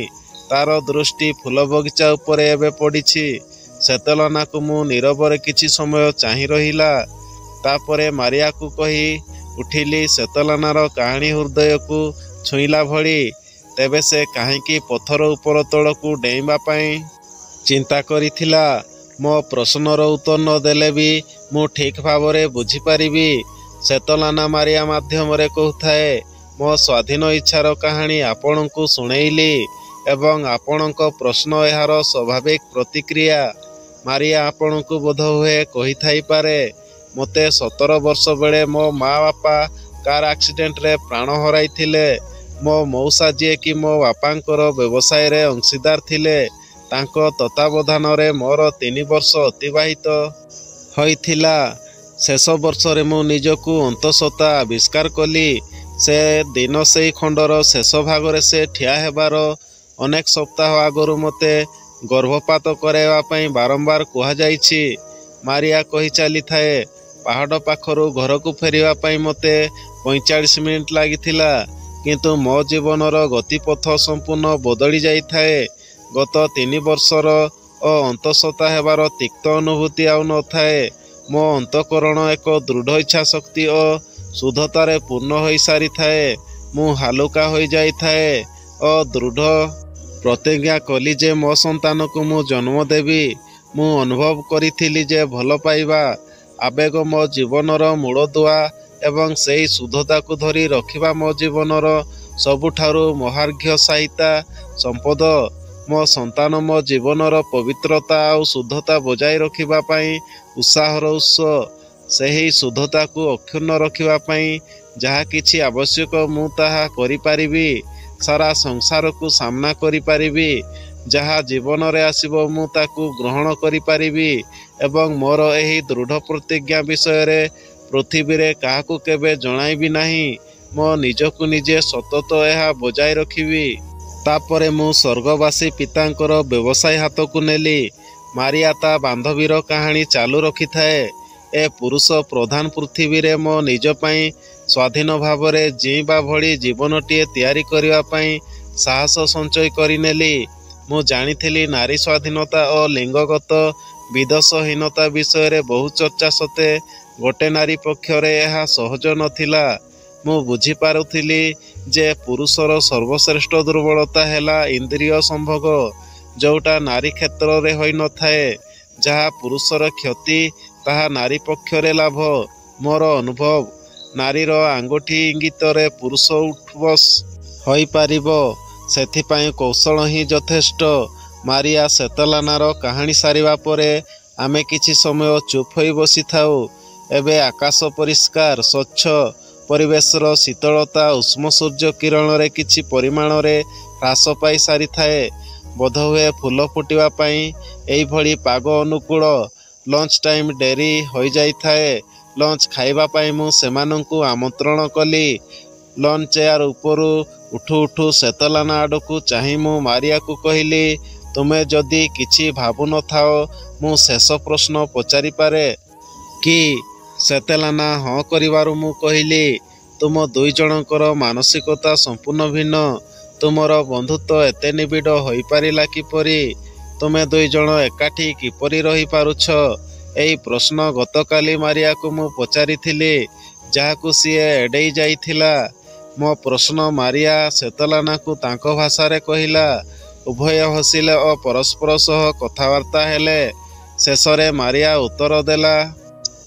ତାର ଦୃଷ୍ଟି ଫୁଲ ବଗିଚା ଉପରେ ଏବେ ପଡ଼ିଛି। ଶ୍ୱେତଲାନାକୁ ମୁଁ ନୀରବରେ କିଛି ସମୟ ଚାହିଁ ରହିଲା। ତାପରେ ମାରିଆକୁ କହି ଉଠିଲି, ଶ୍ୱେତଲାନାର କାହାଣୀ ହୃଦୟକୁ ଛୁଇଁଲା ଭଳି। ତେବେ ସେ କାହିଁକି ପଥର ଉପର ତଳକୁ ଡେଇଁବା ପାଇଁ ଚିନ୍ତା କରିଥିଲା? ମୋ ପ୍ରଶ୍ନର ଉତ୍ତର ନ ଦେଲେ ବି ମୁଁ ଠିକ୍ ଭାବରେ ବୁଝିପାରିବି। ଶ୍ୱେତଲାନା ମାରିଆ ମାଧ୍ୟମରେ କହୁଥାଏ, ମୋ ସ୍ୱାଧୀନ ଇଚ୍ଛାର କାହାଣୀ ଆପଣଙ୍କୁ ଶୁଣେଇଲି ଏବଂ ଆପଣଙ୍କ ପ୍ରଶ୍ନ ଏହାର ସ୍ୱାଭାବିକ ପ୍ରତିକ୍ରିୟା। ମାରିଆ ଆପଣଙ୍କୁ ବୋଧହୁଏ କହିଥାଇପାରେ, ମୋତେ 17 ବର୍ଷ ବେଳେ ମୋ ମା ବାପା କାର୍ ଆକ୍ସିଡେଣ୍ଟରେ ପ୍ରାଣ ହରାଇଥିଲେ। ମୋ ମଉସା, ଯିଏକି ମୋ ବାପାଙ୍କର ବ୍ୟବସାୟରେ ଅଂଶୀଦାର ଥିଲେ, ତାଙ୍କ ତତ୍ତ୍ୱାବଧାନରେ ମୋର 3 ବର୍ଷ ଅତିବାହିତ ହୋଇଥିଲା। ଶେଷ ବର୍ଷରେ ମୁଁ ନିଜକୁ ଅନ୍ତଃସତ୍ତ୍ୱା ଆବିଷ୍କାର କଲି। ସେ ଦିନ ସେହି ଖଣ୍ଡର ଶେଷ ଭାଗରେ ସେ ଠିଆ ହେବାର ଅନେକ ସପ୍ତାହ ଆଗରୁ ମୋତେ ଗର୍ଭପାତ କରାଇବା ପାଇଁ ବାରମ୍ବାର କୁହାଯାଇଛି। ମାରିଆ କହି ଚାଲିଥାଏ, ପାହାଡ଼ ପାଖରୁ ଘରକୁ ଫେରିବା ପାଇଁ ମୋତେ 45 ମିନିଟ୍ ଲାଗିଥିଲା। କିନ୍ତୁ ମୋ ଜୀବନର ଗତିପଥ ସମ୍ପୂର୍ଣ୍ଣ ବଦଳି ଯାଇଥାଏ। ଗତ 3 ବର୍ଷର ଓ ଅନ୍ତଃସତ୍ତ୍ୱା ହେବାର ତିକ୍ତ ଅନୁଭୂତି ଆଉ ନଥାଏ। ମୋ ଅନ୍ତଃକରଣ ଏକ ଦୃଢ଼ ଇଚ୍ଛାଶକ୍ତି ଓ ଶୁଦ୍ଧତାରେ ପୂର୍ଣ୍ଣ ହୋଇସାରିଥାଏ। ମୁଁ ହାଲୁକା ହୋଇଯାଇଥାଏ ଓ ଦୃଢ଼ ପ୍ରତିଜ୍ଞା କଲି ଯେ ମୋ ସନ୍ତାନକୁ ମୁଁ ଜନ୍ମ ଦେବି। ମୁଁ ଅନୁଭବ କରିଥିଲି ଯେ ଭଲ ପାଇବା ଆବେଗ ମୋ ଜୀବନର ମୂଳଦୁଆ ଏବଂ ସେହି ଶୁଦ୍ଧତାକୁ ଧରି ରଖିବା ମୋ ଜୀବନର ସବୁଠାରୁ ମହାର୍ଘ୍ୟଶାୟିତା ସମ୍ପଦ। ମୋ ସନ୍ତାନ ମୋ ଜୀବନର ପବିତ୍ରତା ଆଉ ଶୁଦ୍ଧତା ବଜାୟ ରଖିବା ପାଇଁ ଉତ୍ସାହର ଉତ୍ସ। ସେହି ଶୁଦ୍ଧତାକୁ ଅକ୍ଷୁଣ୍ଣ ରଖିବା ପାଇଁ ଯାହା କିଛି ଆବଶ୍ୟକ ମୁଁ ତାହା କରିପାରିବି। ସାରା ସଂସାରକୁ ସାମ୍ନା କରିପାରିବି। ଯାହା ଜୀବନରେ ଆସିବ ମୁଁ ତାକୁ ଗ୍ରହଣ କରିପାରିବି ଏବଂ ମୋର ଏହି ଦୃଢ଼ ପ୍ରତିଜ୍ଞା ବିଷୟରେ ପୃଥିବୀରେ କାହାକୁ କେବେ ଜଣାଇବି ନାହିଁ। ମୋ ନିଜକୁ ନିଜେ ସତତ ଏହା ବଜାୟ ରଖିବି। ତାପରେ ମୁଁ ସ୍ୱର୍ଗବାସୀ ପିତାଙ୍କର ବ୍ୟବସାୟ ହାତକୁ ନେଲି। ମାରିଆ ତା ବାନ୍ଧବୀର କାହାଣୀ ଚାଲୁ ରଖିଥାଏ। ଏ ପୁରୁଷ ପ୍ରଧାନ ପୃଥିବୀରେ ମୋ ନିଜ ପାଇଁ ସ୍ୱାଧୀନ ଭାବରେ ଜୀଇଁବା ଭଳି ଜୀବନଟିଏ ତିଆରି କରିବା ପାଇଁ ସାହସ ସଞ୍ଚୟ କରିନେଲି। ମୁଁ ଜାଣିଥିଲି ନାରୀ ସ୍ୱାଧୀନତା ଓ ଲିଙ୍ଗଗତ ବିଦ୍ୱେଷହୀନତା ବିଷୟରେ ବହୁ ଚର୍ଚ୍ଚା ସତ୍ତ୍ୱେ ଗୋଟେ ନାରୀ ପକ୍ଷରେ ଏହା ସହଜ ନଥିଲା। ମୁଁ ବୁଝିପାରୁଥିଲି ଯେ ପୁରୁଷର ସର୍ବଶ୍ରେଷ୍ଠ ଦୁର୍ବଳତା ହେଲା ଇନ୍ଦ୍ରିୟ ସମ୍ଭୋଗ, ଯେଉଁଟା ନାରୀ କ୍ଷେତ୍ରରେ ହୋଇନଥାଏ। ଯାହା ପୁରୁଷର କ୍ଷତି ତାହା ନାରୀ ପକ୍ଷରେ ଲାଭ। ମୋର ଅନୁଭବ, ନାରୀର ଆଙ୍ଗୁଠି ଇଙ୍ଗିତରେ ପୁରୁଷ ଉଠବସ୍ ହୋଇପାରିବ। ସେଥିପାଇଁ କୌଶଳ ହିଁ ଯଥେଷ୍ଟ। ମାରିଆ ସେତଲାନାର କାହାଣୀ ସାରିବା ପରେ ଆମେ କିଛି ସମୟ ଚୁପ୍ ହୋଇ ବସିଥାଉ। ଏବେ ଆକାଶ ପରିଷ୍କାର, ସ୍ୱଚ୍ଛ, ପରିବେଶର ଶୀତଳତା ଉଷ୍ମ ସୂର୍ଯ୍ୟ କିରଣରେ କିଛି ପରିମାଣରେ ହ୍ରାସ ପାଇ ସାରିଥାଏ। ବୋଧହୁଏ ଫୁଲ ଫୁଟିବା ପାଇଁ ଏଇଭଳି ପାଗ ଅନୁକୂଳ। ଲଞ୍ଚ ଟାଇମ୍ ଡେରି ହୋଇଯାଇଥାଏ। ଲଞ୍ଚ ଖାଇବା ପାଇଁ ମୁଁ ସେମାନଙ୍କୁ ଆମନ୍ତ୍ରଣ କଲି। ଲଞ୍ଚ ଚେୟାର ଉପରୁ ଉଠୁ ଉଠୁ ସେତଲାନା ଆଡ଼କୁ ଚାହିଁ ମୁଁ ମାରିଆକୁ କହିଲି, ତୁମେ ଯଦି କିଛି ଭାବୁନଥାଅ ମୁଁ ଶେଷ ପ୍ରଶ୍ନ ପଚାରିପାରେ କି? ସେତଲାନା ହଁ କରିବାରୁ ମୁଁ କହିଲି, ତୁମ ଦୁଇ ଜଣଙ୍କର ମାନସିକତା ସମ୍ପୂର୍ଣ୍ଣ ଭିନ୍ନ। ତୁମର ବନ୍ଧୁତ୍ୱ ଏତେ ନିବିଡ଼ ହୋଇପାରିଲା କିପରି? ତୁମେ ଦୁଇ ଜଣ ଏକାଠି କିପରି ରହିପାରୁଛ? ଏହି ପ୍ରଶ୍ନ ଗତକାଲି ମାରିଆକୁ ମୁଁ ପଚାରିଥିଲି, ଯାହାକୁ ସିଏ ଏଡ଼େଇ ଯାଇଥିଲା। ମୋ ପ୍ରଶ୍ନ ମାରିଆ ସେତଲାନାକୁ ତାଙ୍କ ଭାଷାରେ କହିଲା। ଉଭୟ ହସିଲେ ଓ ପରସ୍ପର ସହ କଥାବାର୍ତ୍ତା ହେଲେ। ଶେଷରେ ମାରିଆ ଉତ୍ତର ଦେଲା,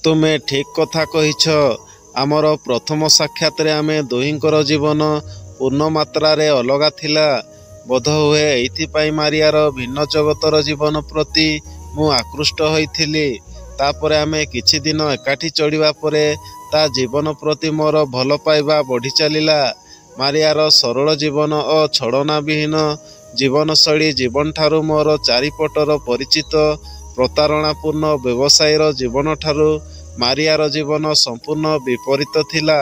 ତୁମେ ଠିକ୍ କଥା କହିଛ। ଆମର ପ୍ରଥମ ସାକ୍ଷାତରେ ଆମେ ଦୁହିଁଙ୍କର ଜୀବନ ପୂର୍ଣ୍ଣ ମାତ୍ରାରେ ଅଲଗା ଥିଲା। ବୋଧହୁଏ ଏଇଥିପାଇଁ ମାରିଆର ଭିନ୍ନ ଜଗତର ଜୀବନ ପ୍ରତି ମୁଁ ଆକୃଷ୍ଟ ହୋଇଥିଲି। ତାପରେ ଆମେ କିଛି ଦିନ ଏକାଠି ଚଳିବା ପରେ ତା ଜୀବନ ପ୍ରତି ମୋର ଭଲ ପାଇବା ବଢ଼ି ଚାଲିଲା। ମାରିଆର ସରଳ ଜୀବନ ଓ ଛଳନାବିହୀନ ଜୀବନଶୈଳୀ ଜୀବନଠାରୁ ମୋର ଚାରିପଟର ପରିଚିତ ପ୍ରତାରଣାପୂର୍ଣ୍ଣ ବ୍ୟବସାୟୀର ଜୀବନଠାରୁ ମାରିଆର ଜୀବନ ସମ୍ପୂର୍ଣ୍ଣ ବିପରୀତ ଥିଲା।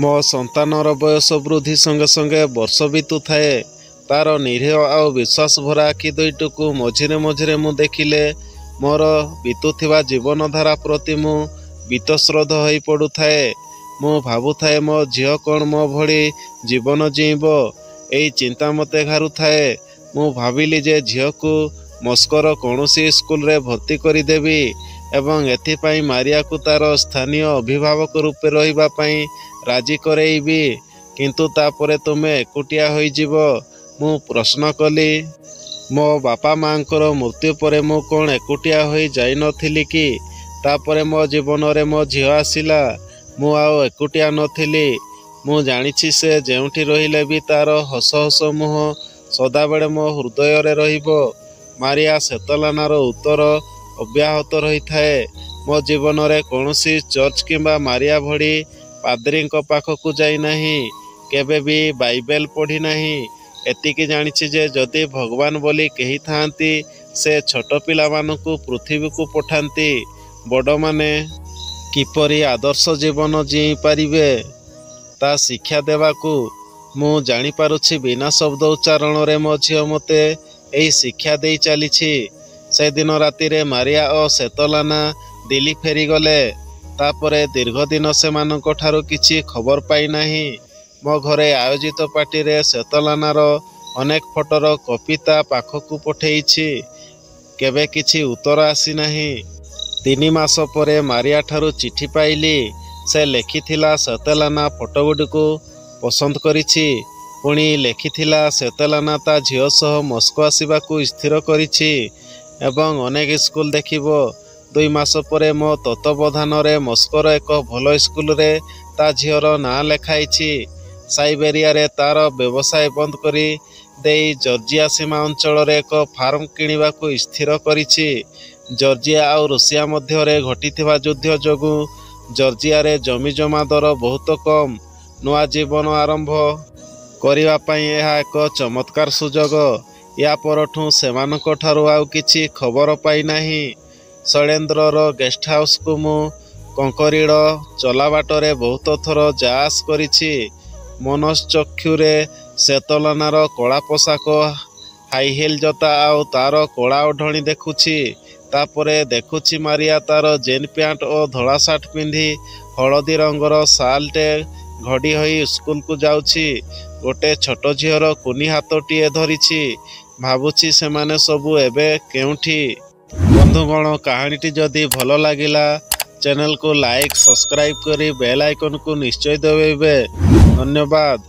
ମୋ ସନ୍ତାନର ବୟସ ବୃଦ୍ଧି ସଙ୍ଗେ ସଙ୍ଗେ ବର୍ଷ ବିତୁଥାଏ। ତାର ନିରୀହ ଆଉ ବିଶ୍ୱାସ ଭରା ଆଖି ଦୁଇଟିକୁ ମଝିରେ ମଝିରେ ମୁଁ ଦେଖିଲେ ମୋର ବିତୁଥିବା ଜୀବନଧାରା ପ୍ରତି ମୁଁ ବୀତଶ୍ରଦ୍ଧ ହୋଇ ପଡ଼ୁଥାଏ। ମୁଁ ଭାବୁଥାଏ ମୋ ଝିଅ କ'ଣ ମୋ ଭଳି ଜୀବନ ଜୀଇଁବ? ଏଇ ଚିନ୍ତା ମୋତେ ଘାରୁଥାଏ। ମୁଁ ଭାବିଲି ଯେ ଝିଅକୁ ମସ୍କୋର କୌଣସି ସ୍କୁଲରେ ଭର୍ତ୍ତି କରିଦେବି ଏବଂ ଏଥିପାଇଁ ମାରିଆକୁ ତାର ସ୍ଥାନୀୟ ଅଭିଭାବକ ରୂପେ ରହିବା ପାଇଁ ରାଜି କରେଇବି। କିନ୍ତୁ ତାପରେ ତୁମେ ଏକୁଟିଆ ହୋଇଯିବ। ମୁଁ ପ୍ରଶ୍ନ କଲି, ମୋ ବାପା ମାଆଙ୍କର ମୃତ୍ୟୁ ପରେ ମୁଁ କ'ଣ ଏକୁଟିଆ ହୋଇ ଯାଇନଥିଲି କି? ତାପରେ ମୋ ଜୀବନରେ ମୋ ଝିଅ ଆସିଲା। ମୁଁ ଆଉ ଏକୁଟିଆ ନଥିଲି। ମୁଁ ଜାଣିଛି ସେ ଯେଉଁଠି ରହିଲେ ବି ତାର ହସ ହସ ମୁହଁ ସଦାବେଳେ ମୋ ହୃଦୟରେ ରହିବ। ମାରିଆ ସେତଲାନାର ଉତ୍ତର ଅବ୍ୟାହତ ରହିଥାଏ। ମୋ ଜୀବନରେ କୌଣସି ଚର୍ଚ୍ଚ କିମ୍ବା ମାରିଆ ଭଳି ପାଦ୍ରୀଙ୍କ ପାଖକୁ ଯାଇନାହିଁ। କେବେ ବି ବାଇବେଲ ପଢ଼ିନାହିଁ। ଏତିକି ଜାଣିଛି ଯେ ଯଦି ଭଗବାନ ବୋଲି କେହି ଥାଆନ୍ତି, ସେ ଛୋଟ ପିଲାମାନଙ୍କୁ ପୃଥିବୀକୁ ପଠାନ୍ତି। ବଡ଼ମାନେ କିପରି ଆଦର୍ଶ ଜୀବନ ଜୀଇ ପାରିବେ, ତା ଶିକ୍ଷା ଦେବାକୁ। ମୁଁ ଜାଣିପାରୁଛି ବିନା ଶବ୍ଦ ଉଚ୍ଚାରଣରେ ମୋ ଝିଅ ମୋତେ ଏହି ଶିକ୍ଷା ଦେଇ ଚାଲିଛି। ସେଦିନ ରାତିରେ ମାରିଆ ଓ ସେତଲାନା ଦିଲ୍ଲୀ ଫେରିଗଲେ। ତାପରେ ଦୀର୍ଘଦିନ ସେମାନଙ୍କ ଠାରୁ କିଛି ଖବର ପାଇନାହିଁ। ମୋ ଘରେ ଆୟୋଜିତ ପାର୍ଟିରେ ସେତଲାନାର ଅନେକ ଫଟୋର କପି ତା ପାଖକୁ ପଠେଇଛି। କେବେ କିଛି ଉତ୍ତର ଆସିନାହିଁ। 3 ମାସ ପରେ ମାରିଆଠାରୁ ଚିଠି ପାଇଲି। ସେ ଲେଖିଥିଲା ସେତଲାନା ଫଟୋଗୁଡ଼ିକୁ ପସନ୍ଦ କରିଛି। ପୁଣି ଲେଖିଥିଲା ସେତଲାନା ତା ଝିଅ ସହ ମସ୍କୋ ଆସିବାକୁ ସ୍ଥିର କରିଛି ଏବଂ ଅନେକ ସ୍କୁଲ ଦେଖିବ। 2 ମାସ ପରେ ମୋ ତତ୍ତ୍ୱାବଧାନରେ ମସ୍କୋର ଏକ ଭଲ ସ୍କୁଲରେ ତା ଝିଅର ନାଁ ଲେଖାଇଛି। ସାଇବେରିଆରେ ତାର ବ୍ୟବସାୟ ବନ୍ଦ କରି ଦେଇ ଜର୍ଜିଆ ସୀମା ଅଞ୍ଚଳରେ ଏକ ଫାର୍ମ କିଣିବାକୁ ସ୍ଥିର କରିଛି। ଜର୍ଜିଆ ଆଉ ରୁଷିଆ ମଧ୍ୟରେ ଘଟିଥିବା ଯୁଦ୍ଧ ଯୋଗୁଁ ଜର୍ଜିଆରେ ଜମିଜମା ଦର ବହୁତ କମ୍। ନୂଆ ଜୀବନ ଆରମ୍ଭ କରିବା ପାଇଁ ଏହା ଏକ ଚମତ୍କାର ସୁଯୋଗ। ୟା ପରଠୁ ସେମାନଙ୍କ ଠାରୁ ଆଉ କିଛି ଖବର ପାଇନାହିଁ। ଶୈଳେନ୍ଦ୍ରର ଗେଷ୍ଟ ହାଉସକୁ ମୁଁ କଙ୍କରିଡ଼ ଚଲାବାଟରେ ବହୁତ ଥର ଯା ଆସ କରିଛି। ମନଶ୍ଚକ୍ଷୁରେ ସେତଲାନାର କଳା ପୋଷାକ, ହାଇହିଲ୍ ଜୋତା ଆଉ ତାର କଳା ଓଢ଼ଣୀ ଦେଖୁଛି। ତାପରେ ଦେଖୁଛି ମାରିଆ ତାର ଜିନ୍ ପ୍ୟାଣ୍ଟ ଓ ଧଳା ସାର୍ଟ ପିନ୍ଧି ହଳଦୀ ରଙ୍ଗର ଶାଲଟେ ଘୋଡ଼ି ହୋଇ ସ୍କୁଲକୁ ଯାଉଛି। ଗୋଟେ ଛୋଟ ଝିଅର କୁନି ହାତଟିଏ ଧରିଛି। ଭାବୁଛି ସେମାନେ ସବୁ ଏବେ କେଉଁଠି? ବନ୍ଧୁଗଣ, କାହାଣୀଟି ଯଦି ଭଲ ଲାଗିଲା ଚ୍ୟାନେଲକୁ ଲାଇକ୍, ସବସ୍କ୍ରାଇବ୍ କରି ବେଲ୍ ଆଇକନକୁ ନିଶ୍ଚୟ ଦବାଇବେ। ଧନ୍ୟବାଦ।